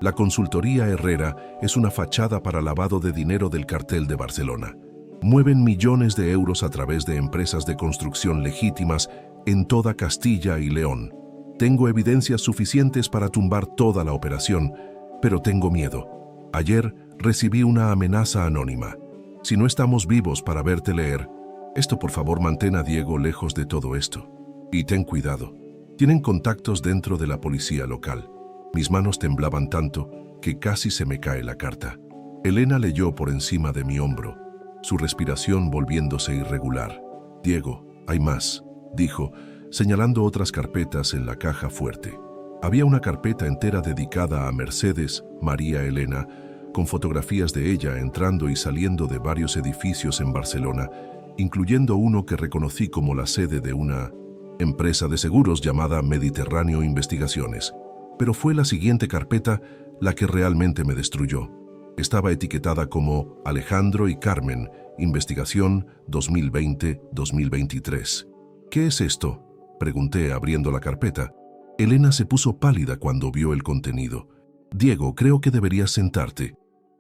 La consultoría Herrera es una fachada para lavado de dinero del cartel de Barcelona. Mueven millones de euros a través de empresas de construcción legítimas en toda Castilla y León. Tengo evidencias suficientes para tumbar toda la operación, pero tengo miedo. Ayer recibí una amenaza anónima. Si no estamos vivos para verte leer, esto por favor mantén a Diego lejos de todo esto. Y ten cuidado. Tienen contactos dentro de la policía local». Mis manos temblaban tanto que casi se me cae la carta. Elena leyó por encima de mi hombro, su respiración volviéndose irregular. «Diego, hay más», dijo, señalando otras carpetas en la caja fuerte. Había una carpeta entera dedicada a Mercedes María Elena, con fotografías de ella entrando y saliendo de varios edificios en Barcelona, incluyendo uno que reconocí como la sede de una empresa de seguros llamada Mediterráneo Investigaciones. Pero fue la siguiente carpeta la que realmente me destruyó. Estaba etiquetada como Alejandro y Carmen, investigación 2020-2023. «¿Qué es esto?», pregunté abriendo la carpeta. Elena se puso pálida cuando vio el contenido. «Diego, creo que deberías sentarte».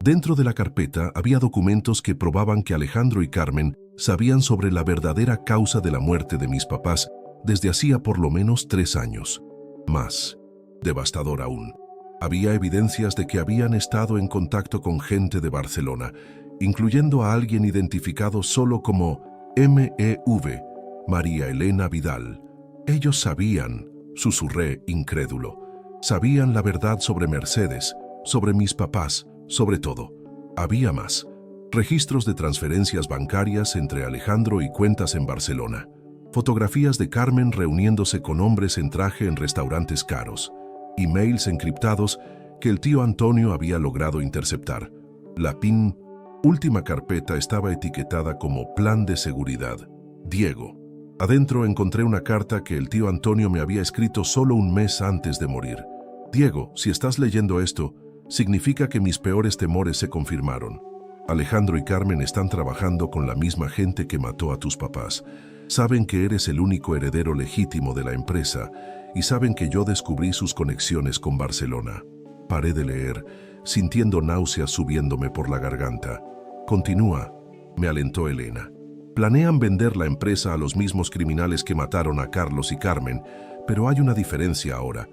Dentro de la carpeta había documentos que probaban que Alejandro y Carmen sabían sobre la verdadera causa de la muerte de mis papás desde hacía por lo menos 3 años. Más devastador aún, había evidencias de que habían estado en contacto con gente de Barcelona, incluyendo a alguien identificado solo como MEV, María Elena Vidal. Ellos sabían, susurré incrédulo, sabían la verdad sobre Mercedes, sobre mis papás, sobre todo. Había más. Registros de transferencias bancarias entre Alejandro y cuentas en Barcelona. Fotografías de Carmen reuniéndose con hombres en traje en restaurantes caros. Emails encriptados que el tío Antonio había logrado interceptar. La última carpeta estaba etiquetada como Plan de Seguridad. Diego. Adentro encontré una carta que el tío Antonio me había escrito solo un mes antes de morir. «Diego, si estás leyendo esto, significa que mis peores temores se confirmaron. Alejandro y Carmen están trabajando con la misma gente que mató a tus papás. Saben que eres el único heredero legítimo de la empresa y saben que yo descubrí sus conexiones con Barcelona». Paré de leer, sintiendo náuseas subiéndome por la garganta. «Continúa», me alentó Elena. «Planean vender la empresa a los mismos criminales que mataron a Carlos y Carmen, pero hay una diferencia ahora.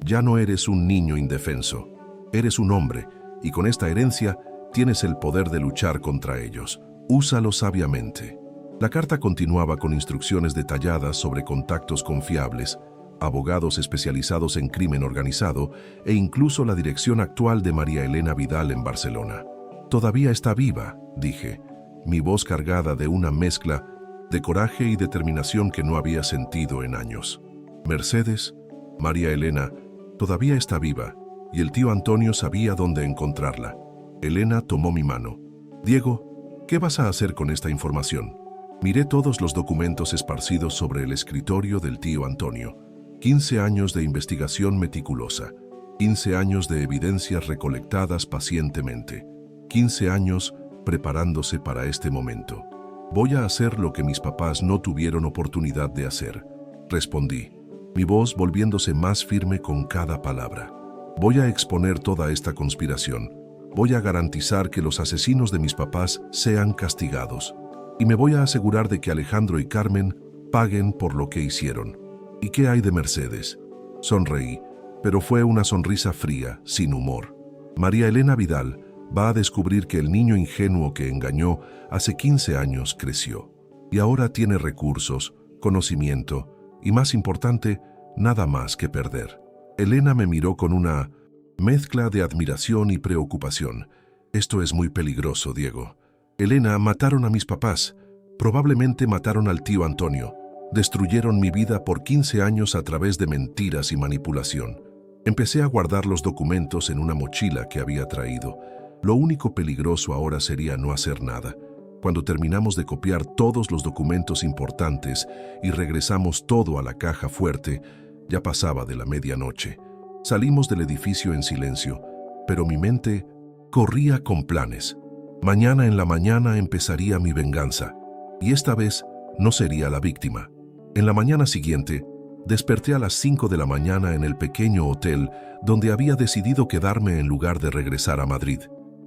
Ya no eres un niño indefenso. Eres un hombre, y con esta herencia tienes el poder de luchar contra ellos. Úsalo sabiamente». La carta continuaba con instrucciones detalladas sobre contactos confiables, abogados especializados en crimen organizado e incluso la dirección actual de María Elena Vidal en Barcelona. «Todavía está viva», dije, mi voz cargada de una mezcla de coraje y determinación que no había sentido en años. «Mercedes, María Elena, todavía está viva, y el tío Antonio sabía dónde encontrarla». Elena tomó mi mano. «Diego, ¿Qué vas a hacer con esta información? Miré todos los documentos esparcidos sobre el escritorio del tío Antonio. 15 años de investigación meticulosa. 15 años de evidencias recolectadas pacientemente. 15 años preparándose para este momento. Voy a hacer lo que mis papás no tuvieron oportunidad de hacer, respondí, mi voz volviéndose más firme con cada palabra. Voy a exponer toda esta conspiración. Voy a garantizar que los asesinos de mis papás sean castigados. Y me voy a asegurar de que Alejandro y Carmen paguen por lo que hicieron. ¿Y qué hay de Mercedes? Sonreí, pero fue una sonrisa fría, sin humor. María Elena Vidal va a descubrir que el niño ingenuo que engañó hace 15 años creció. Y ahora tiene recursos, conocimiento y, más importante, nada más que perder. Elena me miró con una mezcla de admiración y preocupación. Esto es muy peligroso, Diego. Elena, mataron a mis papás. Probablemente mataron al tío Antonio. Destruyeron mi vida por 15 años a través de mentiras y manipulación. Empecé a guardar los documentos en una mochila que había traído. Lo único peligroso ahora sería no hacer nada. Cuando terminamos de copiar todos los documentos importantes y regresamos todo a la caja fuerte, ya pasaba de la medianoche. Salimos del edificio en silencio, pero mi mente corría con planes. Mañana en la mañana empezaría mi venganza, y esta vez no sería la víctima. En la mañana siguiente, desperté a las 5 de la mañana en el pequeño hotel donde había decidido quedarme en lugar de regresar a Madrid.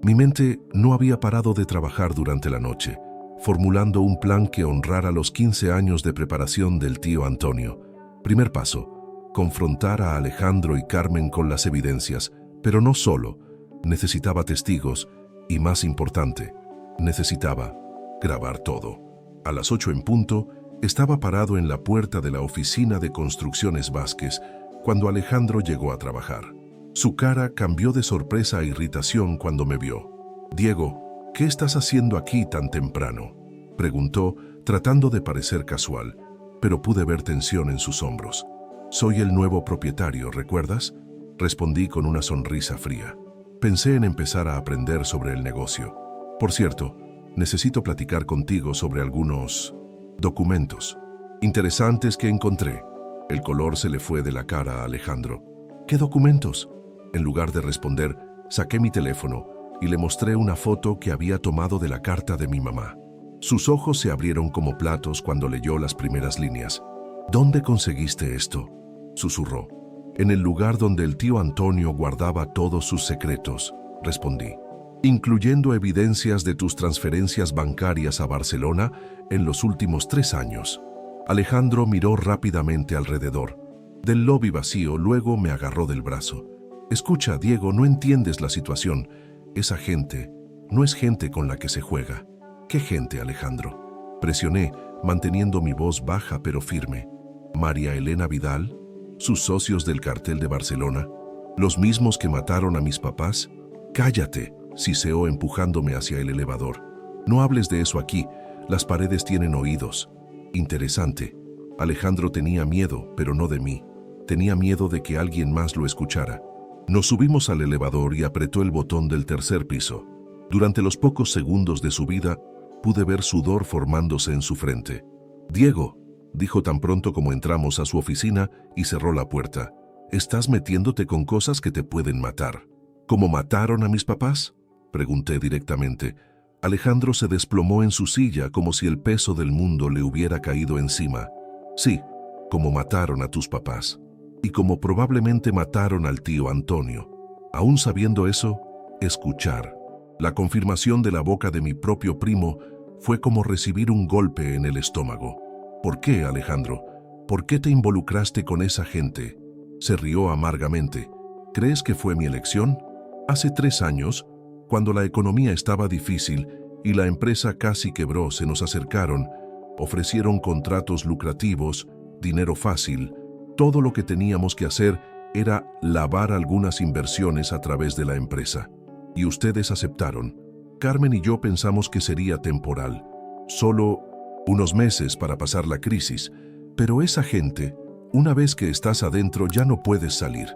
Mi mente no había parado de trabajar durante la noche, formulando un plan que honrara los 15 años de preparación del tío Antonio. Primer paso, confrontar a Alejandro y Carmen con las evidencias, pero no solo. Necesitaba testigos y, más importante, necesitaba grabar todo. A las 8 en punto, estaba parado en la puerta de la oficina de Construcciones Vázquez cuando Alejandro llegó a trabajar. Su cara cambió de sorpresa a irritación cuando me vio. «Diego, ¿qué estás haciendo aquí tan temprano?», preguntó, tratando de parecer casual, pero pude ver tensión en sus hombros. «Soy el nuevo propietario, ¿recuerdas?», respondí con una sonrisa fría. Pensé en empezar a aprender sobre el negocio. «Por cierto, necesito platicar contigo sobre algunos documentos interesantes que encontré». El color se le fue de la cara a Alejandro. «¿Qué documentos?». En lugar de responder, saqué mi teléfono y le mostré una foto que había tomado de la carta de mi mamá. Sus ojos se abrieron como platos cuando leyó las primeras líneas. «¿Dónde conseguiste esto?», susurró. «En el lugar donde el tío Antonio guardaba todos sus secretos», respondí, «incluyendo evidencias de tus transferencias bancarias a Barcelona en los últimos 3 años». Alejandro miró rápidamente alrededor. Del lobby vacío, luego me agarró del brazo. «Escucha, Diego, no entiendes la situación. Esa gente no es gente con la que se juega». «¿Qué gente, Alejandro?», presioné, manteniendo mi voz baja pero firme. «¿María Elena Vidal? ¿Sus socios del cartel de Barcelona? ¿Los mismos que mataron a mis papás?». «Cállate», siseó empujándome hacia el elevador. «No hables de eso aquí. Las paredes tienen oídos». Interesante. Alejandro tenía miedo, pero no de mí. Tenía miedo de que alguien más lo escuchara. Nos subimos al elevador y apretó el botón del 3er piso. Durante los pocos segundos de subida, pude ver sudor formándose en su frente. «Diego», dijo tan pronto como entramos a su oficina y cerró la puerta, «estás metiéndote con cosas que te pueden matar». «¿Cómo mataron a mis papás?», pregunté directamente. Alejandro se desplomó en su silla como si el peso del mundo le hubiera caído encima. «Sí, como mataron a tus papás. Y como probablemente mataron al tío Antonio». Aún sabiendo eso, escuchar la confirmación de la boca de mi propio primo fue como recibir un golpe en el estómago. «¿Por qué, Alejandro? ¿Por qué te involucraste con esa gente?». Se rió amargamente. «¿Crees que fue mi elección? Hace 3 años, cuando la economía estaba difícil y la empresa casi quebró, se nos acercaron, ofrecieron contratos lucrativos, dinero fácil. Todo lo que teníamos que hacer era lavar algunas inversiones a través de la empresa. Y ustedes aceptaron. Carmen y yo pensamos que sería temporal, solo unos meses para pasar la crisis. Pero esa gente, una vez que estás adentro, ya no puedes salir».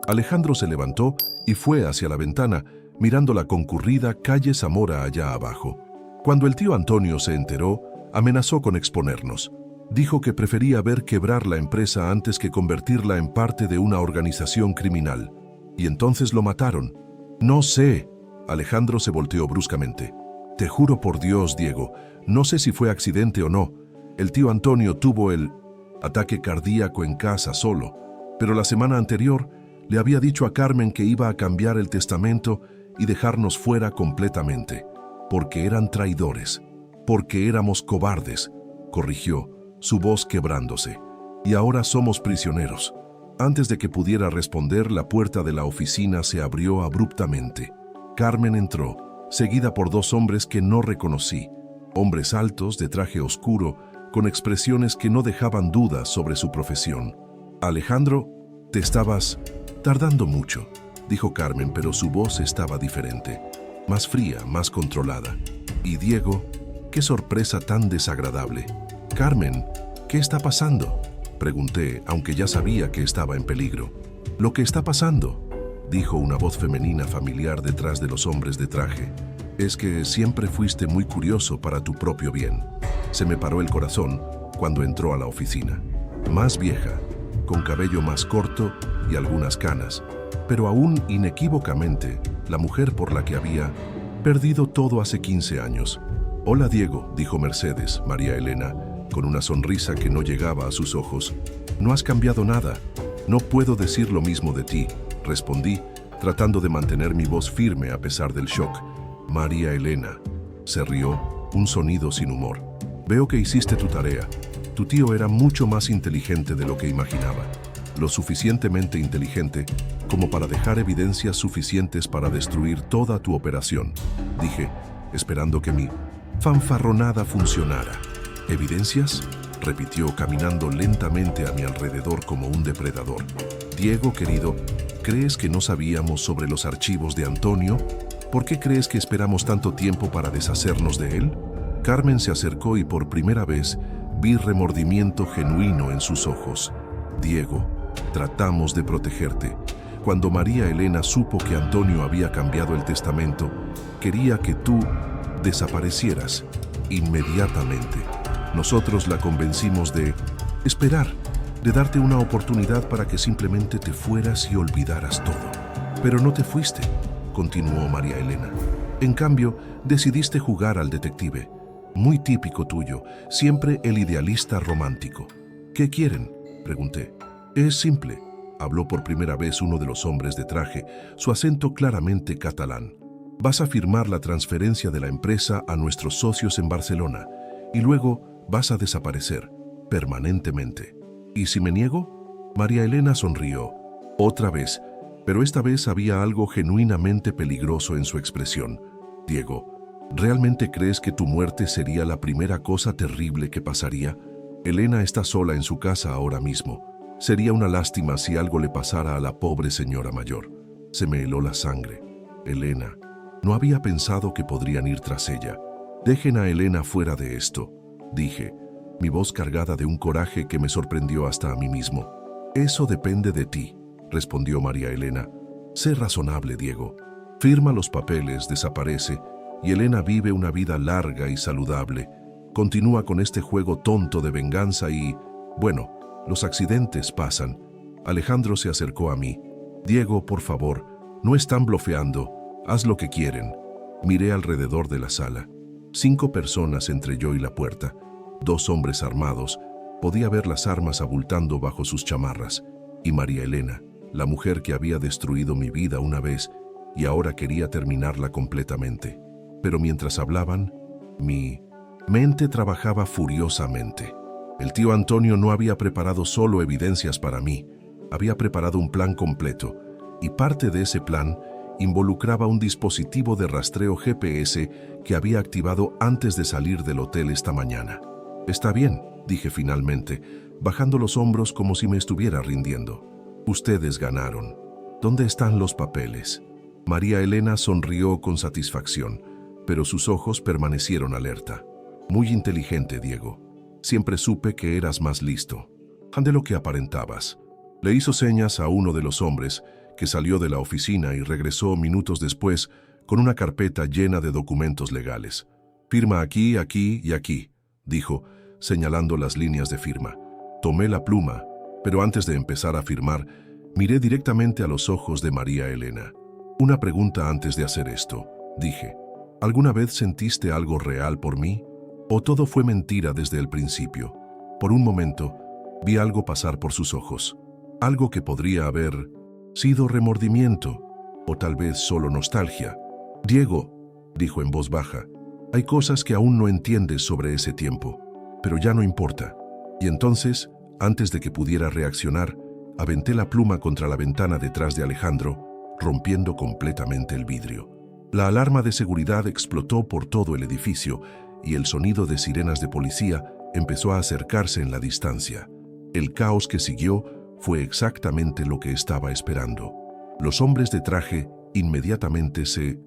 Alejandro se levantó y fue hacia la ventana, mirando la concurrida calle Zamora allá abajo. Cuando el tío Antonio se enteró, amenazó con exponernos. Dijo que prefería ver quebrar la empresa antes que convertirla en parte de una organización criminal. Y entonces lo mataron. No sé. Alejandro se volteó bruscamente. Te juro por Dios, Diego, no sé si fue accidente o no. El tío Antonio tuvo el ataque cardíaco en casa solo, pero la semana anterior le había dicho a Carmen que iba a cambiar el testamento y dejarnos fuera completamente, porque eran traidores, porque éramos cobardes, corrigió, su voz quebrándose. Y ahora somos prisioneros. Antes de que pudiera responder, la puerta de la oficina se abrió abruptamente. Carmen entró, seguida por dos hombres que no reconocí, hombres altos de traje oscuro, con expresiones que no dejaban dudas sobre su profesión. Alejandro, te estabas tardando mucho, dijo Carmen, pero su voz estaba diferente, más fría, más controlada. Y Diego, qué sorpresa tan desagradable. Carmen, ¿qué está pasando?, pregunté, aunque ya sabía que estaba en peligro. Lo que está pasando, dijo una voz femenina familiar detrás de los hombres de traje, es que siempre fuiste muy curioso para tu propio bien. Se me paró el corazón cuando entró a la oficina. Más vieja, con cabello más corto y algunas canas, pero aún inequívocamente la mujer por la que había perdido todo hace 15 años. Hola, Diego, dijo Mercedes, María Elena, con una sonrisa que no llegaba a sus ojos. No has cambiado nada. No puedo decir lo mismo de ti, respondí, tratando de mantener mi voz firme a pesar del shock. María Elena se rió, un sonido sin humor. Veo que hiciste tu tarea. Tu tío era mucho más inteligente de lo que imaginaba. Lo suficientemente inteligente como para dejar evidencias suficientes para destruir toda tu operación, dije, esperando que mi fanfarronada funcionara. ¿Evidencias?, repitió, caminando lentamente a mi alrededor como un depredador. Diego, querido, ¿crees que no sabíamos sobre los archivos de Antonio? ¿Por qué crees que esperamos tanto tiempo para deshacernos de él? Carmen se acercó y por primera vez vi remordimiento genuino en sus ojos. Diego, tratamos de protegerte. Cuando María Elena supo que Antonio había cambiado el testamento, quería que tú desaparecieras inmediatamente. Nosotros la convencimos de esperar, de darte una oportunidad para que simplemente te fueras y olvidaras todo. Pero no te fuiste, continuó María Elena. En cambio, decidiste jugar al detective. Muy típico tuyo, siempre el idealista romántico. ¿Qué quieren?, pregunté. Es simple, habló por primera vez uno de los hombres de traje, su acento claramente catalán. Vas a firmar la transferencia de la empresa a nuestros socios en Barcelona y luego vas a desaparecer permanentemente. ¿Y si me niego? María Elena sonrió. Otra vez, pero esta vez había algo genuinamente peligroso en su expresión. Diego, ¿realmente crees que tu muerte sería la primera cosa terrible que pasaría? Elena está sola en su casa ahora mismo. Sería una lástima si algo le pasara a la pobre señora mayor. Se me heló la sangre. Elena, no había pensado que podrían ir tras ella. Dejen a Elena fuera de esto, dije, mi voz cargada de un coraje que me sorprendió hasta a mí mismo. Eso depende de ti, respondió María Elena. Sé razonable, Diego. Firma los papeles, desaparece, y Elena vive una vida larga y saludable. Continúa con este juego tonto de venganza y, bueno, los accidentes pasan. Alejandro se acercó a mí. Diego, por favor, no están blofeando. Haz lo que quieren. Miré alrededor de la sala. 5 personas entre yo y la puerta. 2 hombres armados. Podía ver las armas abultando bajo sus chamarras. Y María Elena, la mujer que había destruido mi vida una vez y ahora quería terminarla completamente. Pero mientras hablaban, mi mente trabajaba furiosamente. El tío Antonio no había preparado solo evidencias para mí, había preparado un plan completo, y parte de ese plan involucraba un dispositivo de rastreo GPS que había activado antes de salir del hotel esta mañana. Está bien, dije finalmente, bajando los hombros como si me estuviera rindiendo. Ustedes ganaron. ¿Dónde están los papeles? María Elena sonrió con satisfacción, pero sus ojos permanecieron alerta. Muy inteligente, Diego. Siempre supe que eras más listo de lo que aparentabas. Le hizo señas a uno de los hombres, que salió de la oficina y regresó minutos después con una carpeta llena de documentos legales. Firma aquí, aquí y aquí, dijo, señalando las líneas de firma. Tomé la pluma, pero antes de empezar a firmar, miré directamente a los ojos de María Elena. Una pregunta antes de hacer esto, dije. ¿Alguna vez sentiste algo real por mí? ¿O todo fue mentira desde el principio? Por un momento, vi algo pasar por sus ojos. Algo que podría haber sido remordimiento, o tal vez solo nostalgia. Diego, dijo en voz baja, hay cosas que aún no entiendes sobre ese tiempo, pero ya no importa. Y entonces, antes de que pudiera reaccionar, aventé la pluma contra la ventana detrás de Alejandro, rompiendo completamente el vidrio. La alarma de seguridad explotó por todo el edificio y el sonido de sirenas de policía empezó a acercarse en la distancia. El caos que siguió fue exactamente lo que estaba esperando. Los hombres de traje inmediatamente se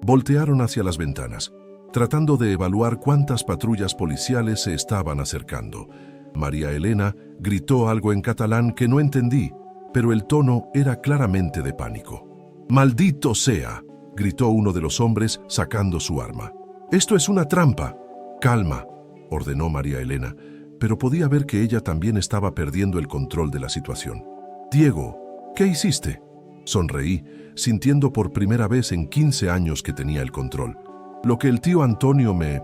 voltearon hacia las ventanas, tratando de evaluar cuántas patrullas policiales se estaban acercando. María Elena gritó algo en catalán que no entendí, pero el tono era claramente de pánico. «¡Maldito sea!», gritó uno de los hombres sacando su arma. «¡Esto es una trampa!». «Calma», ordenó María Elena, pero podía ver que ella también estaba perdiendo el control de la situación. «Diego, ¿qué hiciste?». Sonreí, sintiendo por primera vez en 15 años que tenía el control. Lo que el tío Antonio me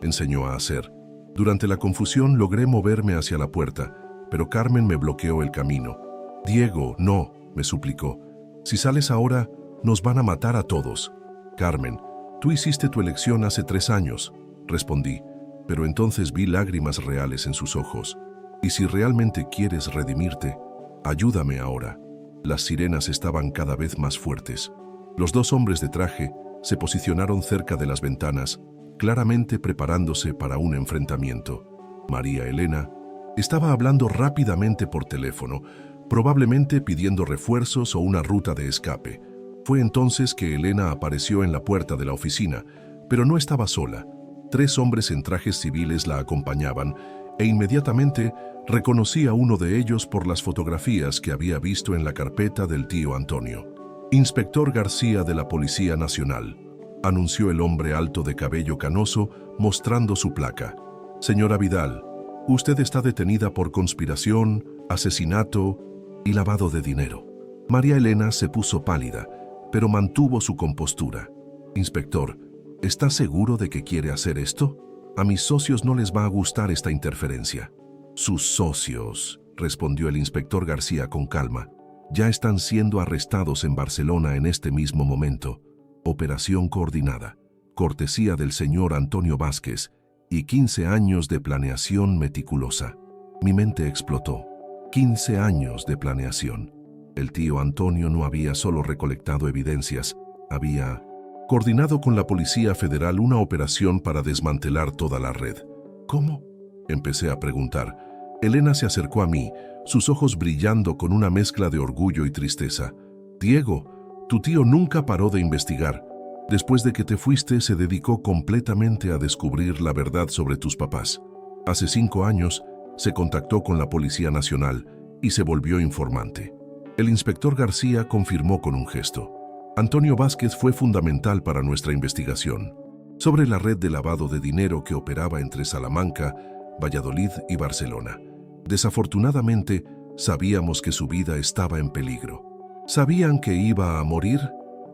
enseñó a hacer. Durante la confusión logré moverme hacia la puerta, pero Carmen me bloqueó el camino. «Diego, no», me suplicó. «Si sales ahora, nos van a matar a todos». «Carmen, tú hiciste tu elección hace 3 años», respondí, pero entonces vi lágrimas reales en sus ojos. «Y si realmente quieres redimirte, ayúdame ahora». Las sirenas estaban cada vez más fuertes. Los 2 hombres de traje se posicionaron cerca de las ventanas, claramente preparándose para un enfrentamiento. María Elena estaba hablando rápidamente por teléfono, probablemente pidiendo refuerzos o una ruta de escape. Fue entonces que Elena apareció en la puerta de la oficina, pero no estaba sola. 3 hombres en trajes civiles la acompañaban e inmediatamente reconocí a uno de ellos por las fotografías que había visto en la carpeta del tío Antonio. «Inspector García de la Policía Nacional», anunció el hombre alto de cabello canoso, mostrando su placa. «Señora Vidal, usted está detenida por conspiración, asesinato y lavado de dinero». María Elena se puso pálida, pero mantuvo su compostura. «Inspector, ¿está seguro de que quiere hacer esto? A mis socios no les va a gustar esta interferencia». «Sus socios», respondió el inspector García con calma, «ya están siendo arrestados en Barcelona en este mismo momento. Operación coordinada, cortesía del señor Antonio Vázquez y 15 años de planeación meticulosa». Mi mente explotó. 15 años de planeación. El tío Antonio no había solo recolectado evidencias, había coordinado con la Policía Federal una operación para desmantelar toda la red. «¿Cómo?», empecé a preguntar. Elena se acercó a mí, sus ojos brillando con una mezcla de orgullo y tristeza. «Diego, tu tío nunca paró de investigar. Después de que te fuiste, se dedicó completamente a descubrir la verdad sobre tus papás. Hace 5 años, se contactó con la Policía Nacional y se volvió informante». El inspector García confirmó con un gesto. «Antonio Vázquez fue fundamental para nuestra investigación sobre la red de lavado de dinero que operaba entre Salamanca, Valladolid y Barcelona. Desafortunadamente, sabíamos que su vida estaba en peligro». «¿Sabían que iba a morir?»,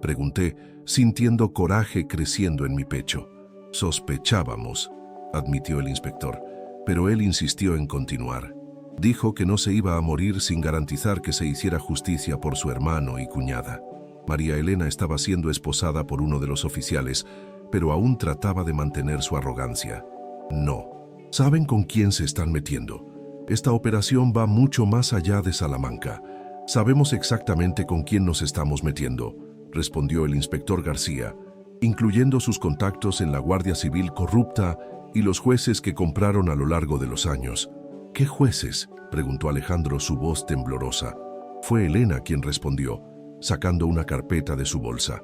pregunté, sintiendo coraje creciendo en mi pecho. «Sospechábamos», admitió el inspector, pero él insistió en continuar. Dijo que no se iba a morir sin garantizar que se hiciera justicia por su hermano y cuñada. María Elena estaba siendo esposada por uno de los oficiales, pero aún trataba de mantener su arrogancia. «No. ¿Saben con quién se están metiendo? Esta operación va mucho más allá de Salamanca. Sabemos exactamente con quién nos estamos metiendo», respondió el inspector García, «incluyendo sus contactos en la Guardia Civil corrupta y los jueces que compraron a lo largo de los años». «¿Qué jueces?», preguntó Alejandro, su voz temblorosa. Fue Elena quien respondió, sacando una carpeta de su bolsa.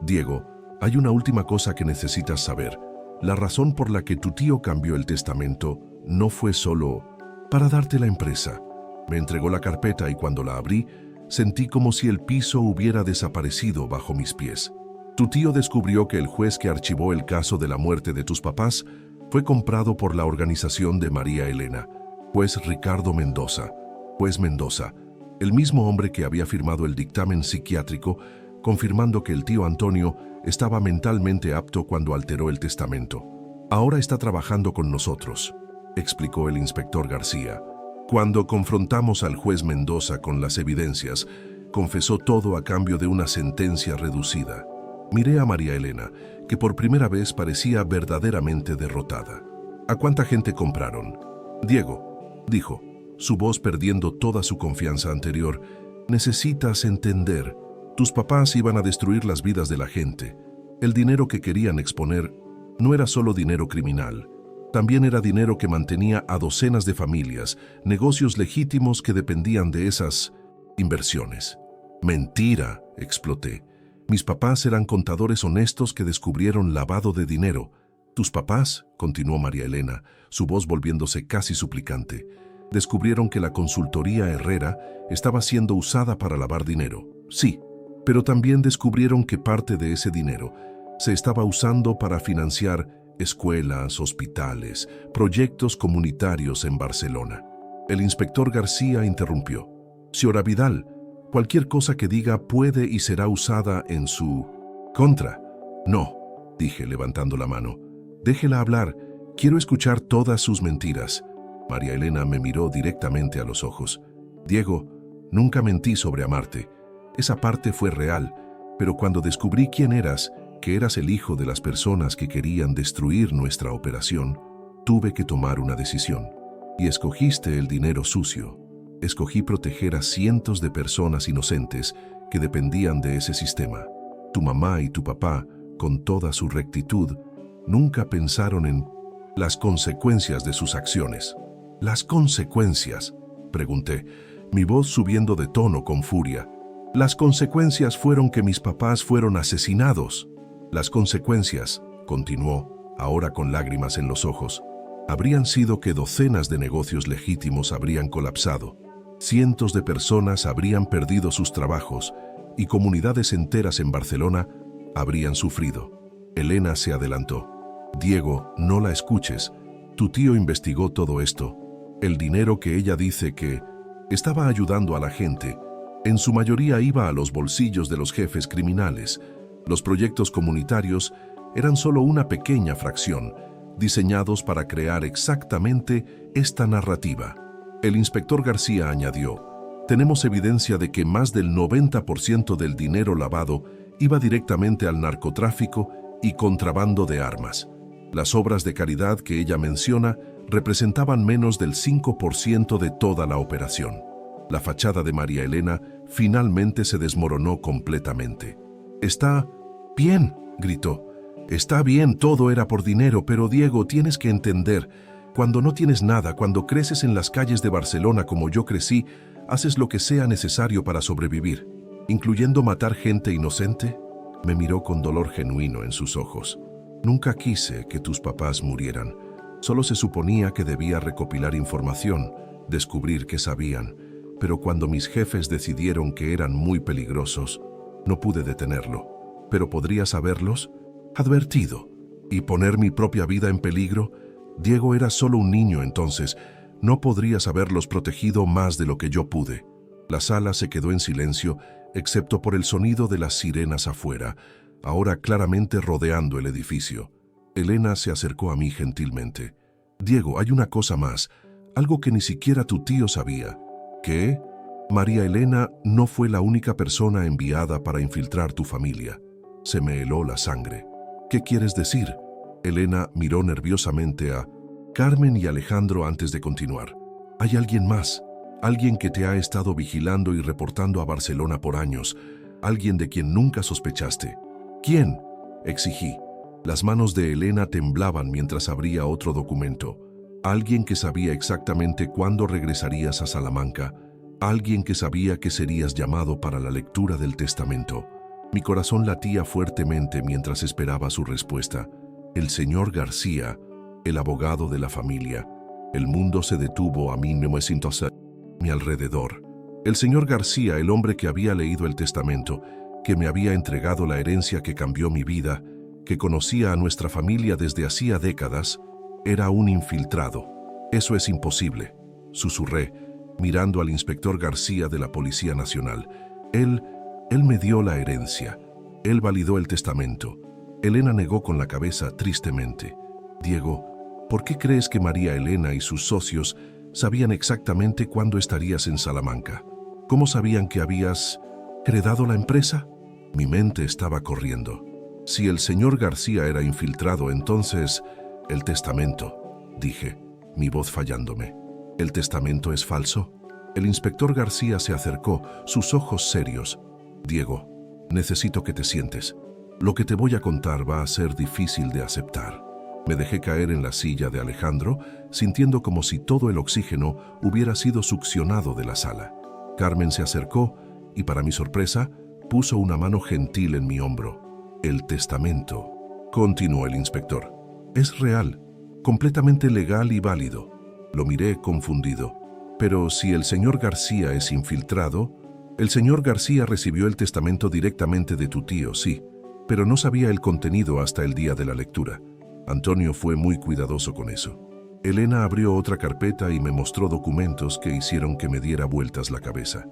«Diego, hay una última cosa que necesitas saber. La razón por la que tu tío cambió el testamento no fue solo para darte la empresa». Me entregó la carpeta y cuando la abrí, sentí como si el piso hubiera desaparecido bajo mis pies. Tu tío descubrió que el juez que archivó el caso de la muerte de tus papás fue comprado por la organización de María Elena, juez Ricardo Mendoza. Juez Mendoza, el mismo hombre que había firmado el dictamen psiquiátrico confirmando que el tío Antonio estaba mentalmente apto cuando alteró el testamento. Ahora está trabajando con nosotros, explicó el inspector García. Cuando confrontamos al juez Mendoza con las evidencias, confesó todo a cambio de una sentencia reducida. Miré a María Elena, que por primera vez parecía verdaderamente derrotada. ¿A cuánta gente compraron? Diego, dijo, su voz perdiendo toda su confianza anterior. Necesitas entender. Tus papás iban a destruir las vidas de la gente. El dinero que querían exponer no era solo dinero criminal. También era dinero que mantenía a docenas de familias, negocios legítimos que dependían de esas inversiones. Mentira, exploté. Mis papás eran contadores honestos que descubrieron lavado de dinero. Tus papás, continuó María Elena, su voz volviéndose casi suplicante, descubrieron que la consultoría Herrera estaba siendo usada para lavar dinero. Sí, pero también descubrieron que parte de ese dinero se estaba usando para financiar escuelas, hospitales, proyectos comunitarios en Barcelona. El inspector García interrumpió. Señora Vidal, cualquier cosa que diga puede y será usada en su contra. No, dije levantando la mano. Déjela hablar, quiero escuchar todas sus mentiras. María Elena me miró directamente a los ojos. Diego, nunca mentí sobre amarte. Esa parte fue real, pero cuando descubrí quién eras, que eras el hijo de las personas que querían destruir nuestra operación, tuve que tomar una decisión. Y escogiste el dinero sucio. Escogí proteger a cientos de personas inocentes que dependían de ese sistema. Tu mamá y tu papá, con toda su rectitud, nunca pensaron en las consecuencias de sus acciones. ¿Las consecuencias?, pregunté, mi voz subiendo de tono con furia. Las consecuencias fueron que mis papás fueron asesinados. Las consecuencias, continuó, ahora con lágrimas en los ojos, habrían sido que docenas de negocios legítimos habrían colapsado, cientos de personas habrían perdido sus trabajos y comunidades enteras en Barcelona habrían sufrido. Elena se adelantó. Diego, no la escuches. Tu tío investigó todo esto. El dinero que ella dice que estaba ayudando a la gente, en su mayoría iba a los bolsillos de los jefes criminales. Los proyectos comunitarios eran solo una pequeña fracción, diseñados para crear exactamente esta narrativa. El inspector García añadió, tenemos evidencia de que más del 90% del dinero lavado iba directamente al narcotráfico y contrabando de armas. Las obras de caridad que ella menciona representaban menos del 5% de toda la operación. La fachada de María Elena finalmente se desmoronó completamente. Está bien, gritó. Está bien, todo era por dinero, pero Diego, tienes que entender, cuando no tienes nada, cuando creces en las calles de Barcelona como yo crecí, haces lo que sea necesario para sobrevivir, incluyendo matar gente inocente. Me miró con dolor genuino en sus ojos. Nunca quise que tus papás murieran. Solo se suponía que debía recopilar información, descubrir qué sabían. Pero cuando mis jefes decidieron que eran muy peligrosos, no pude detenerlo. ¿Pero podría haberlos advertido y poner mi propia vida en peligro? Diego era solo un niño entonces. No podrías haberlos protegido más de lo que yo pude. La sala se quedó en silencio, excepto por el sonido de las sirenas afuera, ahora claramente rodeando el edificio. Elena se acercó a mí gentilmente. Diego, hay una cosa más, algo que ni siquiera tu tío sabía. ¿Qué? María Elena no fue la única persona enviada para infiltrar tu familia. Se me heló la sangre. ¿Qué quieres decir? Elena miró nerviosamente a Carmen y Alejandro antes de continuar. Hay alguien más, alguien que te ha estado vigilando y reportando a Barcelona por años, alguien de quien nunca sospechaste. ¿Quién?, exigí. Las manos de Elena temblaban mientras abría otro documento. Alguien que sabía exactamente cuándo regresarías a Salamanca, alguien que sabía que serías llamado para la lectura del testamento. Mi corazón latía fuertemente mientras esperaba su respuesta. El señor García, el abogado de la familia. El mundo se detuvo a mí mi alrededor. El señor García, el hombre que había leído el testamento, que me había entregado la herencia que cambió mi vida, que conocía a nuestra familia desde hacía décadas, era un infiltrado. Eso es imposible, susurré, mirando al inspector García de la Policía Nacional. Él me dio la herencia. Él validó el testamento. Elena negó con la cabeza tristemente. Diego, ¿por qué crees que María Elena y sus socios sabían exactamente cuándo estarías en Salamanca? ¿Cómo sabían que habías heredado la empresa? Mi mente estaba corriendo. Si el señor García era infiltrado, entonces el testamento, dije, mi voz fallándome. ¿El testamento es falso? El inspector García se acercó, sus ojos serios. Diego, necesito que te sientes. Lo que te voy a contar va a ser difícil de aceptar. Me dejé caer en la silla de Alejandro, sintiendo como si todo el oxígeno hubiera sido succionado de la sala. Carmen se acercó y, para mi sorpresa, puso una mano gentil en mi hombro. El testamento, continuó el inspector, es real, completamente legal y válido. Lo miré confundido. Pero si el señor García es infiltrado, el señor García recibió el testamento directamente de tu tío, sí, pero no sabía el contenido hasta el día de la lectura. Antonio fue muy cuidadoso con eso. Elena abrió otra carpeta y me mostró documentos que hicieron que me diera vueltas la cabeza.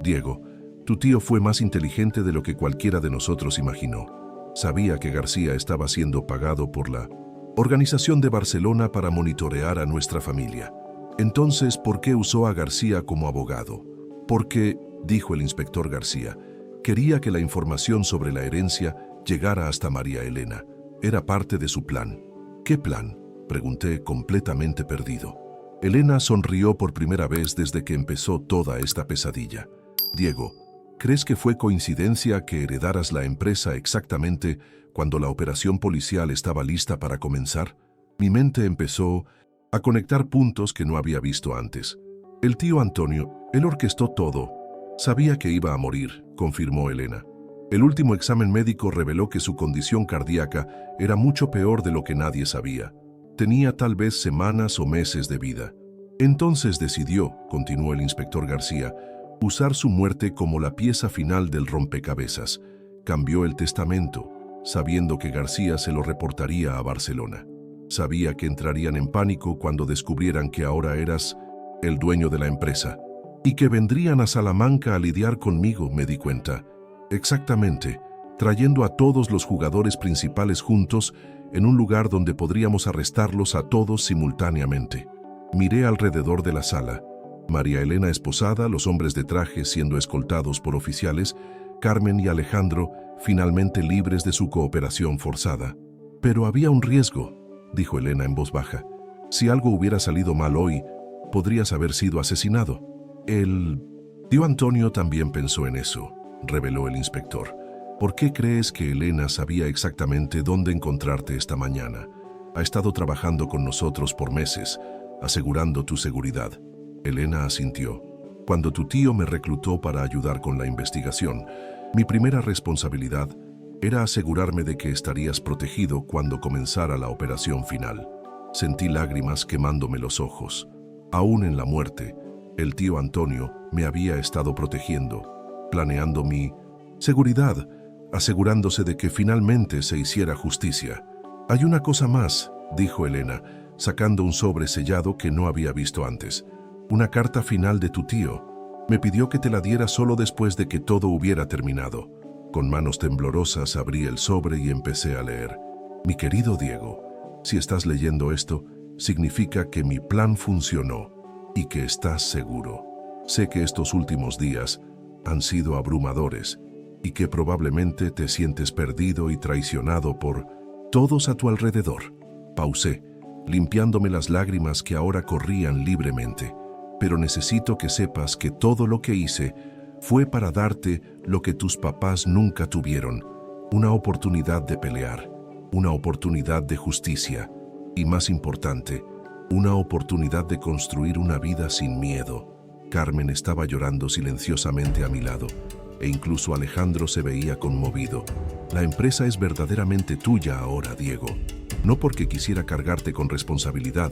Diego, tu tío fue más inteligente de lo que cualquiera de nosotros imaginó. Sabía que García estaba siendo pagado por la Organización de Barcelona para monitorear a nuestra familia. Entonces, ¿por qué usó a García como abogado? Porque, dijo el inspector García, quería que la información sobre la herencia llegara hasta María Elena. Era parte de su plan. ¿Qué plan?, pregunté, completamente perdido. Elena sonrió por primera vez desde que empezó toda esta pesadilla. Diego, ¿crees que fue coincidencia que heredaras la empresa exactamente cuando la operación policial estaba lista para comenzar? Mi mente empezó a conectar puntos que no había visto antes. El tío Antonio, él orquestó todo. Sabía que iba a morir, confirmó Elena. El último examen médico reveló que su condición cardíaca era mucho peor de lo que nadie sabía. Tenía tal vez semanas o meses de vida. Entonces decidió, continuó el inspector García, usar su muerte como la pieza final del rompecabezas. Cambió el testamento, sabiendo que García se lo reportaría a Barcelona. Sabía que entrarían en pánico cuando descubrieran que ahora eras el dueño de la empresa y que vendrían a Salamanca a lidiar conmigo, me di cuenta. Exactamente, trayendo a todos los jugadores principales juntos en un lugar donde podríamos arrestarlos a todos simultáneamente. Miré alrededor de la sala. María Elena esposada, los hombres de traje siendo escoltados por oficiales, Carmen y Alejandro finalmente libres de su cooperación forzada. Pero había un riesgo, dijo Elena en voz baja. Si algo hubiera salido mal hoy, podrías haber sido asesinado. El tío Antonio también pensó en eso, reveló el inspector. ¿Por qué crees que Elena sabía exactamente dónde encontrarte esta mañana? Ha estado trabajando con nosotros por meses, asegurando tu seguridad. Elena asintió. Cuando tu tío me reclutó para ayudar con la investigación, mi primera responsabilidad era asegurarme de que estarías protegido cuando comenzara la operación final. Sentí lágrimas quemándome los ojos. Aún en la muerte, el tío Antonio me había estado protegiendo, planeando mi seguridad, asegurándose de que finalmente se hiciera justicia. Hay una cosa más, dijo Elena, sacando un sobre sellado que no había visto antes. Una carta final de tu tío. Me pidió que te la diera solo después de que todo hubiera terminado. Con manos temblorosas abrí el sobre y empecé a leer. Mi querido Diego, si estás leyendo esto, significa que mi plan funcionó y que estás seguro. Sé que estos últimos días han sido abrumadores y que probablemente te sientes perdido y traicionado por todos a tu alrededor. Pausé, limpiándome las lágrimas que ahora corrían libremente. Pero necesito que sepas que todo lo que hice fue para darte lo que tus papás nunca tuvieron, una oportunidad de pelear, una oportunidad de justicia y, más importante, una oportunidad de construir una vida sin miedo. Carmen estaba llorando silenciosamente a mi lado e incluso Alejandro se veía conmovido. La empresa es verdaderamente tuya ahora, Diego. No porque quisiera cargarte con responsabilidad,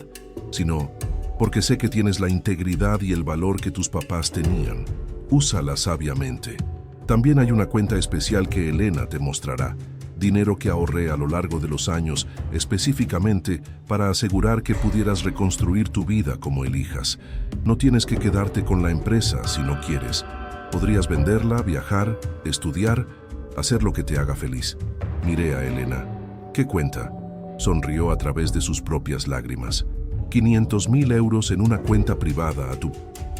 sino porque sé que tienes la integridad y el valor que tus papás tenían. Úsala sabiamente. También hay una cuenta especial que Elena te mostrará. Dinero que ahorré a lo largo de los años, específicamente para asegurar que pudieras reconstruir tu vida como elijas. No tienes que quedarte con la empresa si no quieres. Podrías venderla, viajar, estudiar, hacer lo que te haga feliz. Miré a Elena. ¿Qué cuenta? Sonrió a través de sus propias lágrimas. 500.000 euros en una cuenta privada a tu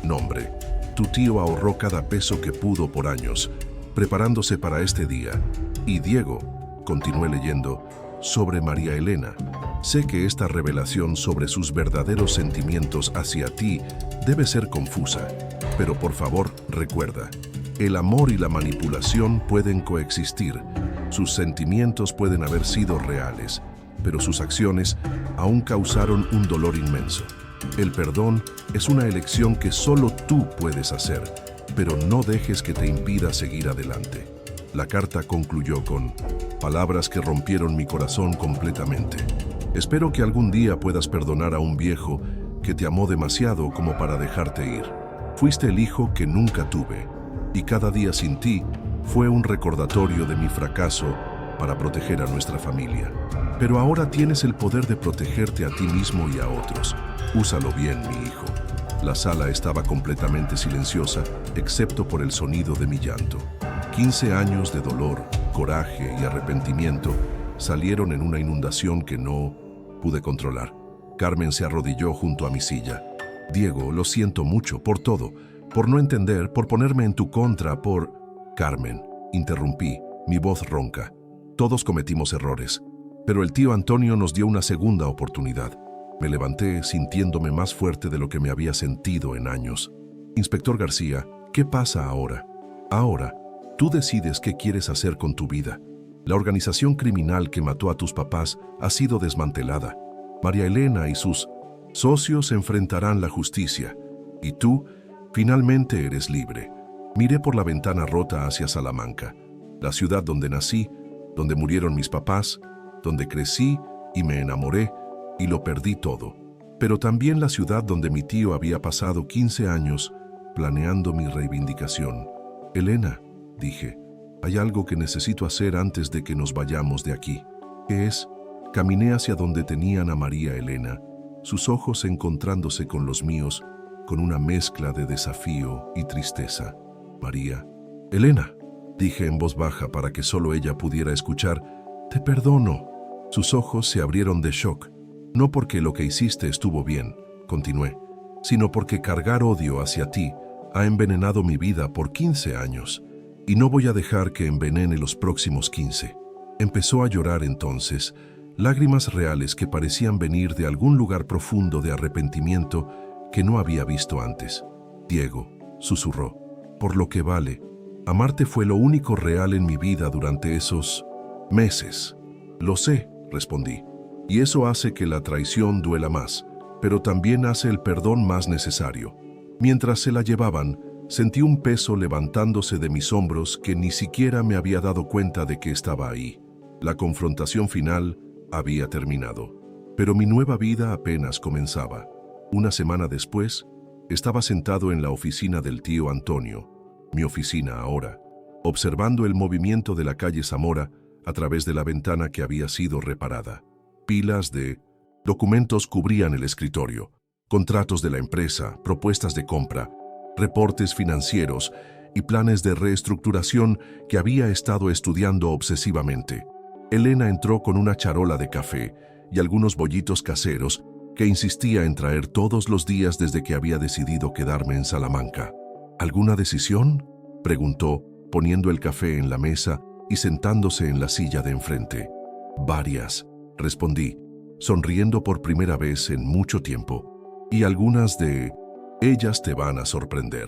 nombre. Tu tío ahorró cada peso que pudo por años, preparándose para este día. Y Diego, continué leyendo, sobre María Elena. Sé que esta revelación sobre sus verdaderos sentimientos hacia ti debe ser confusa, pero por favor recuerda, el amor y la manipulación pueden coexistir. Sus sentimientos pueden haber sido reales, pero sus acciones aún causaron un dolor inmenso. El perdón es una elección que solo tú puedes hacer, pero no dejes que te impida seguir adelante. La carta concluyó con palabras que rompieron mi corazón completamente. Espero que algún día puedas perdonar a un viejo que te amó demasiado como para dejarte ir. Fuiste el hijo que nunca tuve, y cada día sin ti fue un recordatorio de mi fracaso para proteger a nuestra familia. Pero ahora tienes el poder de protegerte a ti mismo y a otros. Úsalo bien, mi hijo. La sala estaba completamente silenciosa, excepto por el sonido de mi llanto. 15 años de dolor, coraje y arrepentimiento salieron en una inundación que no pude controlar. Carmen se arrodilló junto a mi silla. Diego, lo siento mucho por todo, por no entender, por ponerme en tu contra, por... Carmen, interrumpí, mi voz ronca. Todos cometimos errores, pero el tío Antonio nos dio una segunda oportunidad. Me levanté sintiéndome más fuerte de lo que me había sentido en años. Inspector García, ¿qué pasa ahora? Ahora, tú decides qué quieres hacer con tu vida. La organización criminal que mató a tus papás ha sido desmantelada. María Elena y sus socios enfrentarán la justicia. Y tú, finalmente eres libre. Miré por la ventana rota hacia Salamanca, la ciudad donde nací, donde murieron mis papás, donde crecí y me enamoré y lo perdí todo. Pero también la ciudad donde mi tío había pasado 15 años planeando mi reivindicación. Elena, dije, hay algo que necesito hacer antes de que nos vayamos de aquí. ¿Qué es? Caminé hacia donde tenían a María Elena, sus ojos encontrándose con los míos, con una mezcla de desafío y tristeza. María. Elena, dije en voz baja para que solo ella pudiera escuchar, te perdono. Sus ojos se abrieron de shock, no porque lo que hiciste estuvo bien, continué, sino porque cargar odio hacia ti ha envenenado mi vida por 15 años. Y no voy a dejar que envenene los próximos 15. Empezó a llorar entonces, lágrimas reales que parecían venir de algún lugar profundo de arrepentimiento que no había visto antes. Diego, susurró, por lo que vale, amarte fue lo único real en mi vida durante esos meses. Lo sé, respondí, y eso hace que la traición duela más, pero también hace el perdón más necesario. Mientras se la llevaban, sentí un peso levantándose de mis hombros que ni siquiera me había dado cuenta de que estaba ahí. La confrontación final había terminado, pero mi nueva vida apenas comenzaba. Una semana después, estaba sentado en la oficina del tío Antonio, mi oficina ahora, observando el movimiento de la calle Zamora a través de la ventana que había sido reparada. Pilas de documentos cubrían el escritorio, contratos de la empresa, propuestas de compra, reportes financieros y planes de reestructuración que había estado estudiando obsesivamente. Elena entró con una charola de café y algunos bollitos caseros que insistía en traer todos los días desde que había decidido quedarme en Salamanca. ¿Alguna decisión?, preguntó, poniendo el café en la mesa y sentándose en la silla de enfrente. Varias, respondí, sonriendo por primera vez en mucho tiempo. Y algunas de ellas te van a sorprender.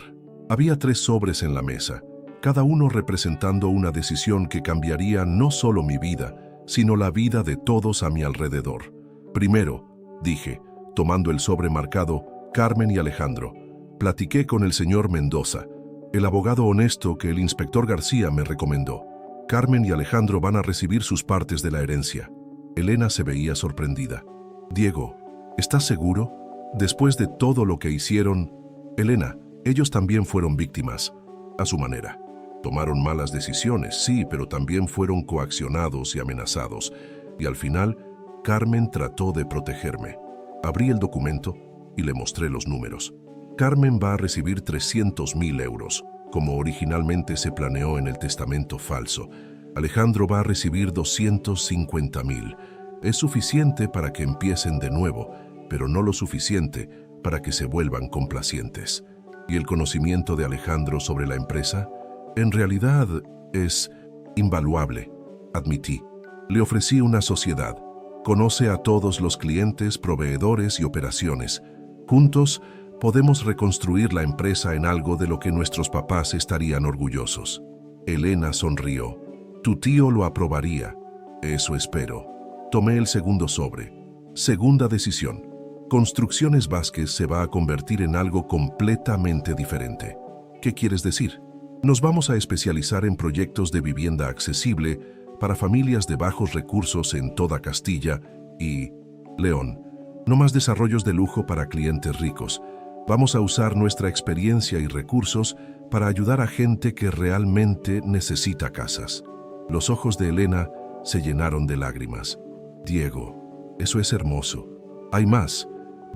Había 3 sobres en la mesa, cada uno representando una decisión que cambiaría no solo mi vida, sino la vida de todos a mi alrededor. Primero, dije, tomando el sobre marcado, Carmen y Alejandro, platiqué con el señor Mendoza, el abogado honesto que el inspector García me recomendó. Carmen y Alejandro van a recibir sus partes de la herencia. Elena se veía sorprendida. Diego, ¿estás seguro? Después de todo lo que hicieron... Elena, ellos también fueron víctimas, a su manera. Tomaron malas decisiones, sí, pero también fueron coaccionados y amenazados. Y al final, Carmen trató de protegerme. Abrí el documento y le mostré los números. Carmen va a recibir 300.000 euros, como originalmente se planeó en el testamento falso. Alejandro va a recibir 250.000. Es suficiente para que empiecen de nuevo, pero no lo suficiente para que se vuelvan complacientes. ¿Y el conocimiento de Alejandro sobre la empresa? En realidad es invaluable, admití. Le ofrecí una sociedad. Conoce a todos los clientes, proveedores y operaciones. Juntos podemos reconstruir la empresa en algo de lo que nuestros papás estarían orgullosos. Elena sonrió. Tu tío lo aprobaría. Eso espero. Tomé el segundo sobre. Segunda decisión. Construcciones Vázquez se va a convertir en algo completamente diferente. ¿Qué quieres decir? Nos vamos a especializar en proyectos de vivienda accesible para familias de bajos recursos en toda Castilla y León. No más desarrollos de lujo para clientes ricos. Vamos a usar nuestra experiencia y recursos para ayudar a gente que realmente necesita casas. Los ojos de Elena se llenaron de lágrimas. Diego, eso es hermoso. Hay más.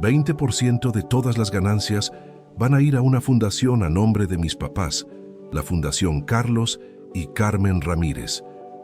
20% de todas las ganancias van a ir a una fundación a nombre de mis papás, la Fundación Carlos y Carmen Ramírez.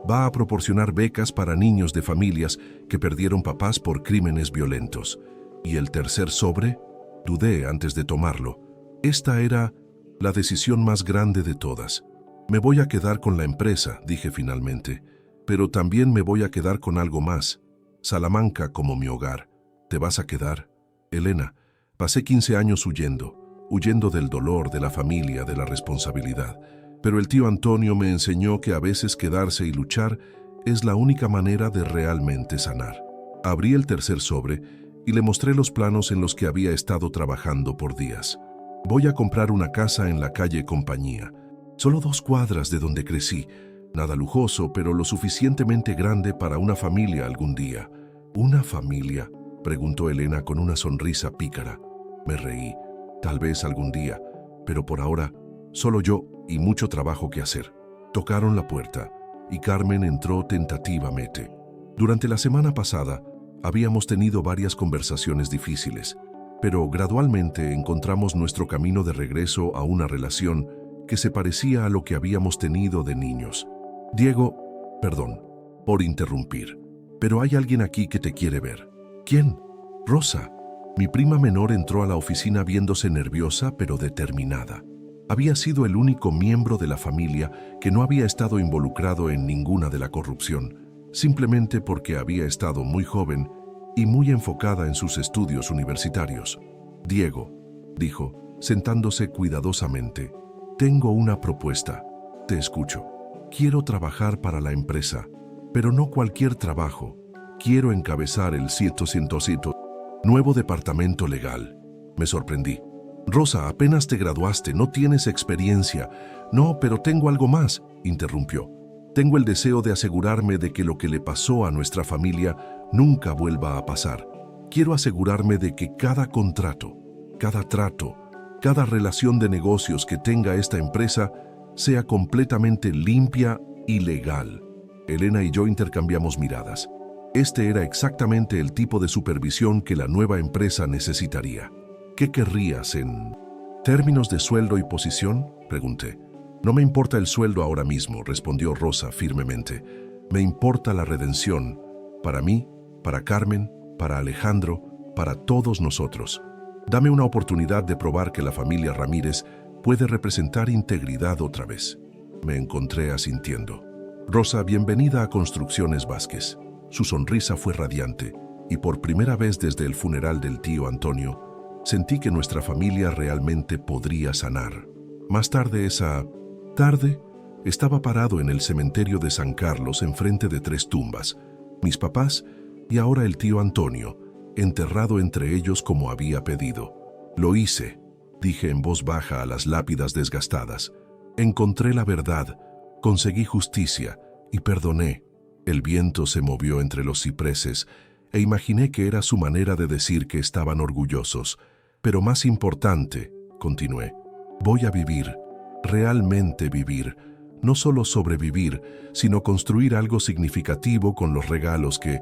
Va a proporcionar becas para niños de familias que perdieron papás por crímenes violentos. ¿Y el tercer sobre? Dudé antes de tomarlo. Esta era la decisión más grande de todas. Me voy a quedar con la empresa, dije finalmente, pero también me voy a quedar con algo más. Salamanca como mi hogar. ¿Te vas a quedar? Elena, pasé 15 años huyendo del dolor, de la familia, de la responsabilidad. Pero el tío Antonio me enseñó que a veces quedarse y luchar es la única manera de realmente sanar. Abrí el tercer sobre y le mostré los planos en los que había estado trabajando por días. Voy a comprar una casa en la calle Compañía, solo 2 cuadras de donde crecí. Nada lujoso, pero lo suficientemente grande para una familia algún día. ¿Una familia?, preguntó Elena con una sonrisa pícara. Me reí. Tal vez algún día, pero por ahora, solo yo y mucho trabajo que hacer. Tocaron la puerta y Carmen entró tentativamente. Durante la semana pasada, habíamos tenido varias conversaciones difíciles, pero gradualmente encontramos nuestro camino de regreso a una relación que se parecía a lo que habíamos tenido de niños. Diego, perdón por interrumpir, pero hay alguien aquí que te quiere ver. ¿Quién? Rosa. Mi prima menor entró a la oficina viéndose nerviosa pero determinada. Había sido el único miembro de la familia que no había estado involucrado en ninguna de la corrupción, simplemente porque había estado muy joven y muy enfocada en sus estudios universitarios. Diego, dijo, sentándose cuidadosamente, tengo una propuesta. Te escucho. Quiero trabajar para la empresa, pero no cualquier trabajo. Quiero encabezar el 700 nuevo departamento legal. Me sorprendí. Rosa, apenas te graduaste, no tienes experiencia. No, pero tengo algo más, interrumpió. Tengo el deseo de asegurarme de que lo que le pasó a nuestra familia nunca vuelva a pasar. Quiero asegurarme de que cada contrato, cada trato, cada relación de negocios que tenga esta empresa sea completamente limpia y legal. Elena y yo intercambiamos miradas. Este era exactamente el tipo de supervisión que la nueva empresa necesitaría. ¿Qué querrías en términos de sueldo y posición?, pregunté. No me importa el sueldo ahora mismo, respondió Rosa firmemente. Me importa la redención, para mí, para Carmen, para Alejandro, para todos nosotros. Dame una oportunidad de probar que la familia Ramírez puede representar integridad otra vez. Me encontré asintiendo. Rosa, bienvenida a Construcciones Vázquez. Su sonrisa fue radiante, y por primera vez desde el funeral del tío Antonio, sentí que nuestra familia realmente podría sanar. Más tarde esa tarde, estaba parado en el cementerio de San Carlos enfrente de 3 tumbas, mis papás y ahora el tío Antonio, enterrado entre ellos como había pedido. Lo hice, dije en voz baja a las lápidas desgastadas. Encontré la verdad, conseguí justicia y perdoné. El viento se movió entre los cipreses e imaginé que era su manera de decir que estaban orgullosos. Pero más importante, continué, voy a vivir, realmente vivir, no solo sobrevivir, sino construir algo significativo con los regalos que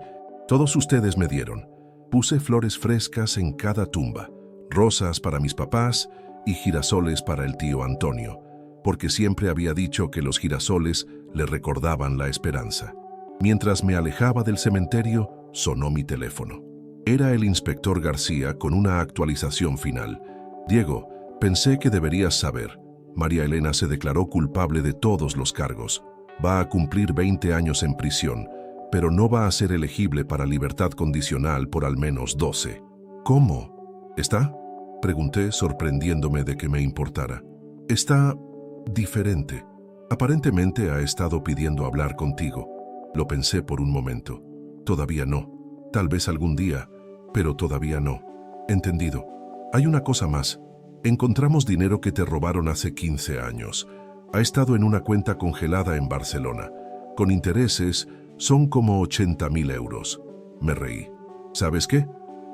todos ustedes me dieron. Puse flores frescas en cada tumba, rosas para mis papás y girasoles para el tío Antonio, porque siempre había dicho que los girasoles le recordaban la esperanza. Mientras me alejaba del cementerio, sonó mi teléfono. Era el inspector García con una actualización final. Diego, pensé que deberías saber. María Elena se declaró culpable de todos los cargos. Va a cumplir 20 años en prisión, pero no va a ser elegible para libertad condicional por al menos 12. ¿Cómo? ¿Está? Pregunté, sorprendiéndome de que me importara. Está diferente. Aparentemente ha estado pidiendo hablar contigo. Lo pensé por un momento. Todavía no. Tal vez algún día, pero todavía no. Entendido. Hay una cosa más. Encontramos dinero que te robaron hace 15 años. Ha estado en una cuenta congelada en Barcelona. Con intereses, son como 80.000 euros. Me reí. ¿Sabes qué?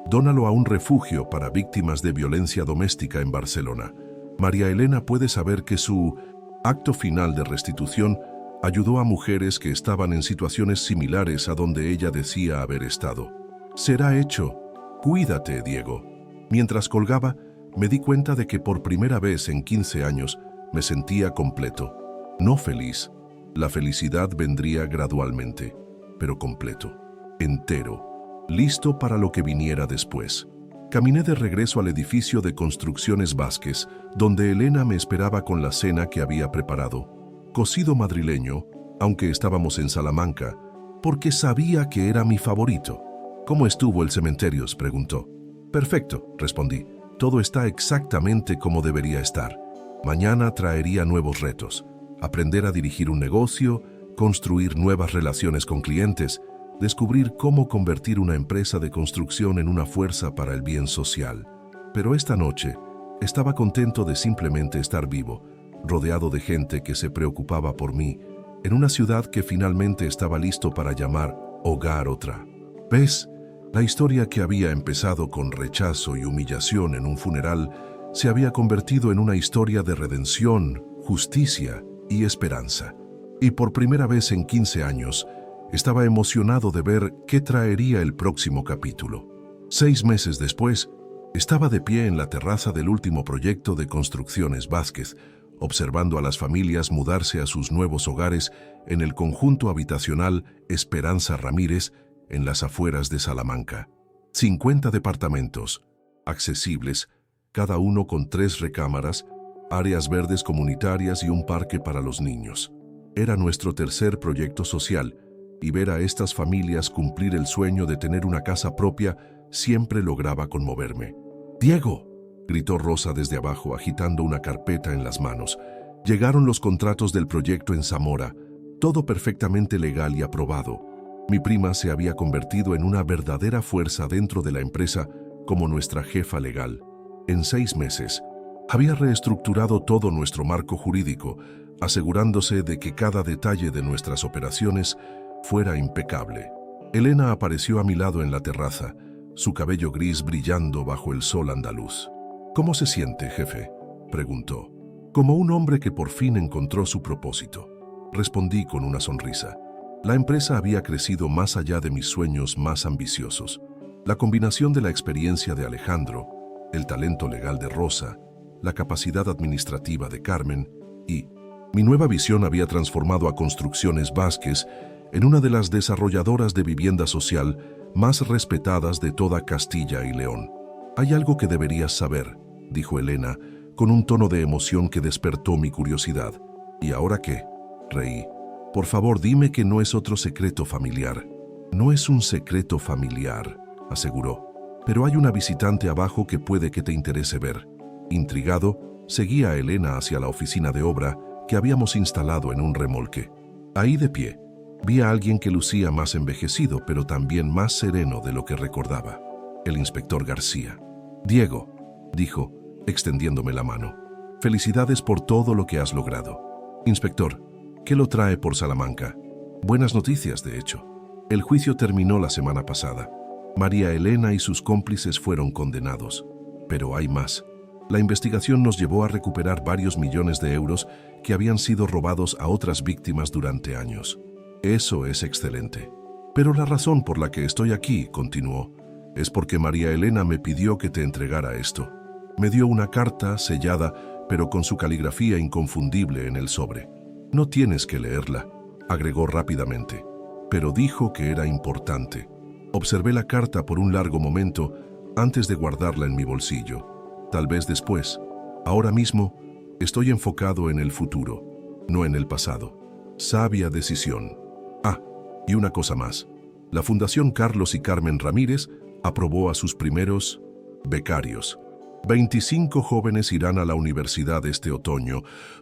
Dónalo a un refugio para víctimas de violencia doméstica en Barcelona. María Elena puede saber que su acto final de restitución ayudó a mujeres que estaban en situaciones similares a donde ella decía haber estado. Será hecho. Cuídate, Diego. Mientras colgaba, me di cuenta de que por primera vez en 15 años me sentía completo. No feliz. La felicidad vendría gradualmente, pero completo, entero, listo para lo que viniera después. Caminé de regreso al edificio de Construcciones Vázquez, donde Elena me esperaba con la cena que había preparado. Cocido madrileño, aunque estábamos en Salamanca, porque sabía que era mi favorito. ¿Cómo estuvo el cementerio?, preguntó. Perfecto, respondí. Todo está exactamente como debería estar. Mañana traería nuevos retos. Aprender a dirigir un negocio, construir nuevas relaciones con clientes, descubrir cómo convertir una empresa de construcción en una fuerza para el bien social. Pero esta noche estaba contento de simplemente estar vivo, rodeado de gente que se preocupaba por mí, en una ciudad que finalmente estaba listo para llamar hogar otra. ¿Ves? La historia que había empezado con rechazo y humillación en un funeral se había convertido en una historia de redención, justicia y esperanza. Y por primera vez en 15 años, estaba emocionado de ver qué traería el próximo capítulo. 6 meses después, estaba de pie en la terraza del último proyecto de Construcciones Vázquez, observando a las familias mudarse a sus nuevos hogares en el conjunto habitacional Esperanza Ramírez, en las afueras de Salamanca. 50 departamentos, accesibles, cada uno con 3 recámaras, áreas verdes comunitarias y un parque para los niños. Era nuestro tercer proyecto social, y ver a estas familias cumplir el sueño de tener una casa propia siempre lograba conmoverme. ¡Diego!, gritó Rosa desde abajo, agitando una carpeta en las manos. Llegaron los contratos del proyecto en Zamora, todo perfectamente legal y aprobado. Mi prima se había convertido en una verdadera fuerza dentro de la empresa como nuestra jefa legal. En 6 meses, había reestructurado todo nuestro marco jurídico, asegurándose de que cada detalle de nuestras operaciones fuera impecable. Elena apareció a mi lado en la terraza, su cabello gris brillando bajo el sol andaluz. ¿Cómo se siente, jefe?, preguntó. Como un hombre que por fin encontró su propósito. Respondí con una sonrisa. La empresa había crecido más allá de mis sueños más ambiciosos. La combinación de la experiencia de Alejandro, el talento legal de Rosa, la capacidad administrativa de Carmen y mi nueva visión había transformado a Construcciones Vázquez en una de las desarrolladoras de vivienda social más respetadas de toda Castilla y León. «Hay algo que deberías saber», dijo Elena, con un tono de emoción que despertó mi curiosidad. «¿Y ahora qué?», reí. «Por favor, dime que no es otro secreto familiar». «No es un secreto familiar», aseguró. «Pero hay una visitante abajo que puede que te interese ver». Intrigado, seguí a Elena hacia la oficina de obra que habíamos instalado en un remolque. Ahí de pie, vi a alguien que lucía más envejecido, pero también más sereno de lo que recordaba. El inspector García. «Diego», dijo, extendiéndome la mano. «Felicidades por todo lo que has logrado. Inspector, ¿qué lo trae por Salamanca?» «Buenas noticias, de hecho. El juicio terminó la semana pasada. María Elena y sus cómplices fueron condenados. Pero hay más. La investigación nos llevó a recuperar varios millones de euros que habían sido robados a otras víctimas durante años. Eso es excelente. Pero la razón por la que estoy aquí, continuó, es porque María Elena me pidió que te entregara esto. Me dio una carta sellada, pero con su caligrafía inconfundible en el sobre. No tienes que leerla, agregó rápidamente, pero dijo que era importante. Observé la carta por un largo momento antes de guardarla en mi bolsillo. Tal vez después. Ahora mismo, estoy enfocado en el futuro, no en el pasado. Sabia decisión. Ah, y una cosa más. La Fundación Carlos y Carmen Ramírez aprobó a sus primeros becarios. 25 jóvenes irán a la universidad este otoño,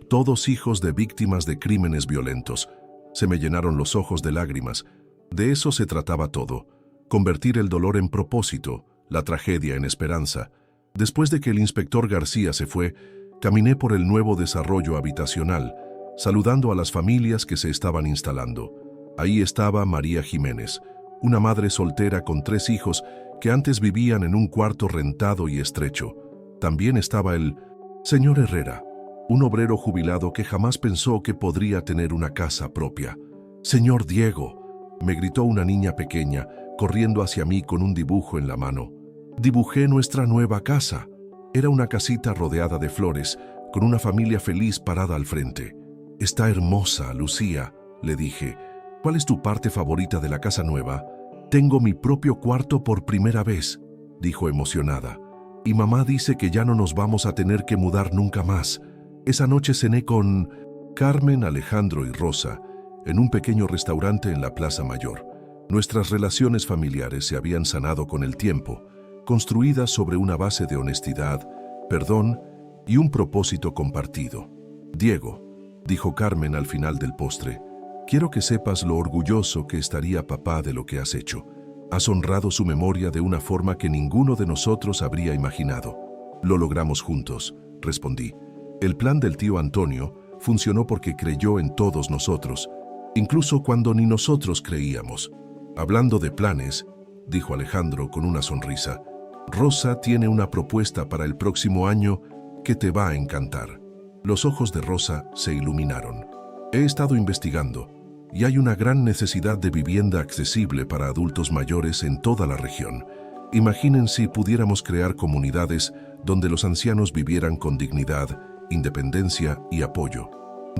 todos hijos de víctimas de crímenes violentos. Se me llenaron los ojos de lágrimas. De eso se trataba todo. Convertir el dolor en propósito, la tragedia en esperanza. Después de que el inspector García se fue, caminé por el nuevo desarrollo habitacional, saludando a las familias que se estaban instalando. Ahí estaba María Jiménez, una madre soltera con 3 hijos que antes vivían en un cuarto rentado y estrecho. También estaba el señor Herrera, un obrero jubilado que jamás pensó que podría tener una casa propia. «Señor Diego», me gritó una niña pequeña, corriendo hacia mí con un dibujo en la mano. Dibujé nuestra nueva casa. Era una casita rodeada de flores, con una familia feliz parada al frente. «Está hermosa, Lucía», le dije. «¿Cuál es tu parte favorita de la casa nueva?» «Tengo mi propio cuarto por primera vez», dijo emocionada. «Y mamá dice que ya no nos vamos a tener que mudar nunca más». Esa noche cené con Carmen, Alejandro y Rosa en un pequeño restaurante en la Plaza Mayor. Nuestras relaciones familiares se habían sanado con el tiempo, construidas sobre una base de honestidad, perdón y un propósito compartido. «Diego», dijo Carmen al final del postre, «quiero que sepas lo orgulloso que estaría papá de lo que has hecho. Has honrado su memoria de una forma que ninguno de nosotros habría imaginado». «Lo logramos juntos», respondí. «El plan del tío Antonio funcionó porque creyó en todos nosotros, incluso cuando ni nosotros creíamos». «Hablando de planes», dijo Alejandro con una sonrisa, «Rosa tiene una propuesta para el próximo año que te va a encantar». Los ojos de Rosa se iluminaron. «He estado investigando y hay una gran necesidad de vivienda accesible para adultos mayores en toda la región. Imaginen si pudiéramos crear comunidades donde los ancianos vivieran con dignidad, independencia y apoyo».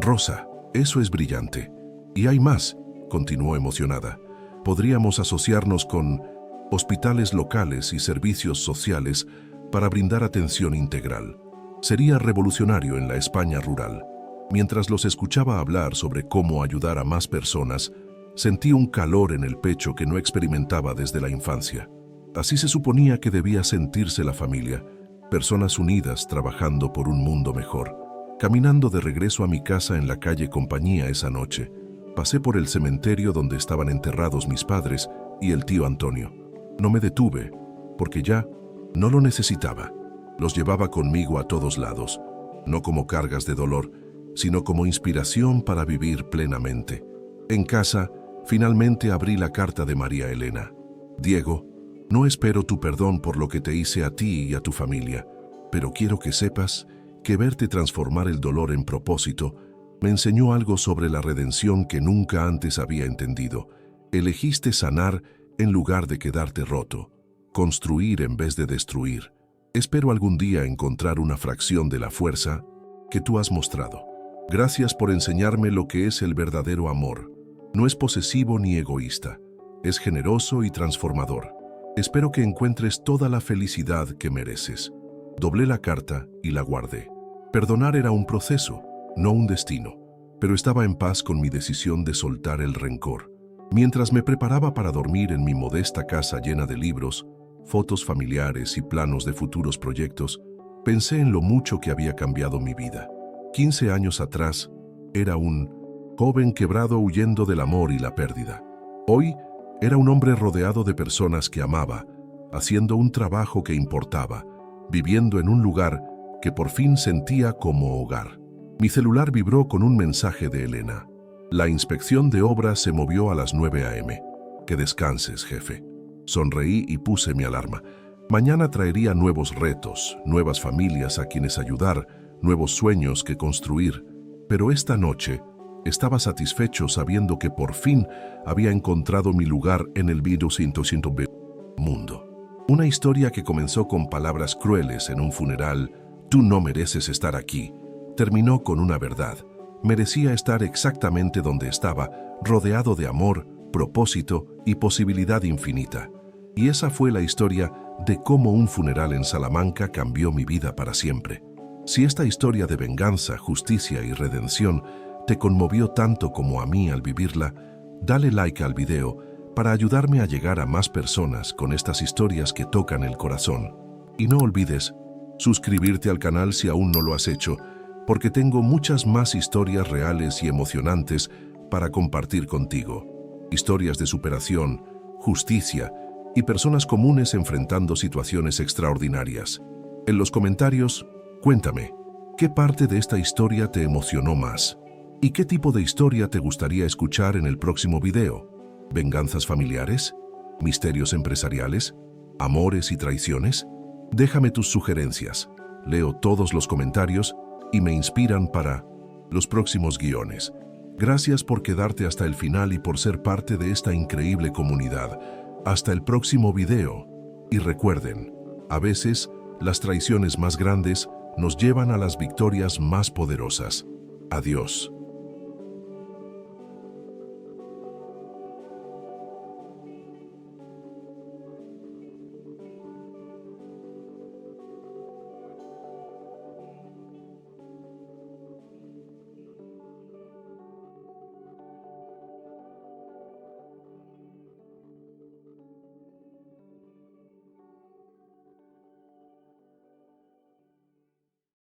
«Rosa, eso es brillante. Y hay más», continuó emocionada. «Podríamos asociarnos con hospitales locales y servicios sociales para brindar atención integral. Sería revolucionario en la España rural». Mientras los escuchaba hablar sobre cómo ayudar a más personas, sentí un calor en el pecho que no experimentaba desde la infancia. Así se suponía que debía sentirse la familia, personas unidas trabajando por un mundo mejor. Caminando de regreso a mi casa en la calle Compañía esa noche, pasé por el cementerio donde estaban enterrados mis padres y el tío Antonio. No me detuve, porque ya no lo necesitaba. Los llevaba conmigo a todos lados, no como cargas de dolor, sino como inspiración para vivir plenamente. En casa, finalmente abrí la carta de María Elena. «Diego, no espero tu perdón por lo que te hice a ti y a tu familia, pero quiero que sepas que verte transformar el dolor en propósito me enseñó algo sobre la redención que nunca antes había entendido. Elegiste sanar en lugar de quedarte roto, construir en vez de destruir. Espero algún día encontrar una fracción de la fuerza que tú has mostrado. Gracias por enseñarme lo que es el verdadero amor. No es posesivo ni egoísta, es generoso y transformador. Espero que encuentres toda la felicidad que mereces». Doblé la carta y la guardé. Perdonar era un proceso, no un destino, pero estaba en paz con mi decisión de soltar el rencor. Mientras me preparaba para dormir en mi modesta casa llena de libros, fotos familiares y planos de futuros proyectos, pensé en lo mucho que había cambiado mi vida. 15 años atrás, era un joven quebrado huyendo del amor y la pérdida. Hoy, era un hombre rodeado de personas que amaba, haciendo un trabajo que importaba, viviendo en un lugar que por fin sentía como hogar. Mi celular vibró con un mensaje de Elena. La inspección de obras se movió a las 9 a.m. «Que descanses, jefe». Sonreí y puse mi alarma. Mañana traería nuevos retos, nuevas familias a quienes ayudar, nuevos sueños que construir. Pero esta noche estaba satisfecho sabiendo que por fin había encontrado mi lugar en el virus mundo. Una historia que comenzó con palabras crueles en un funeral, «Tú no mereces estar aquí», terminó con una verdad. Merecía estar exactamente donde estaba, rodeado de amor, propósito y posibilidad infinita. Y esa fue la historia de cómo un funeral en Salamanca cambió mi vida para siempre. Si esta historia de venganza, justicia y redención te conmovió tanto como a mí al vivirla, dale like al video para ayudarme a llegar a más personas con estas historias que tocan el corazón. Y no olvides suscribirte al canal si aún no lo has hecho, porque tengo muchas más historias reales y emocionantes para compartir contigo. Historias de superación, justicia y personas comunes enfrentando situaciones extraordinarias. En los comentarios, cuéntame, ¿qué parte de esta historia te emocionó más? ¿Y qué tipo de historia te gustaría escuchar en el próximo video? ¿Venganzas familiares? ¿Misterios empresariales? ¿Amores y traiciones? Déjame tus sugerencias. Leo todos los comentarios y me inspiran para los próximos guiones. Gracias por quedarte hasta el final y por ser parte de esta increíble comunidad. Hasta el próximo video. Y recuerden, a veces las traiciones más grandes nos llevan a las victorias más poderosas. Adiós.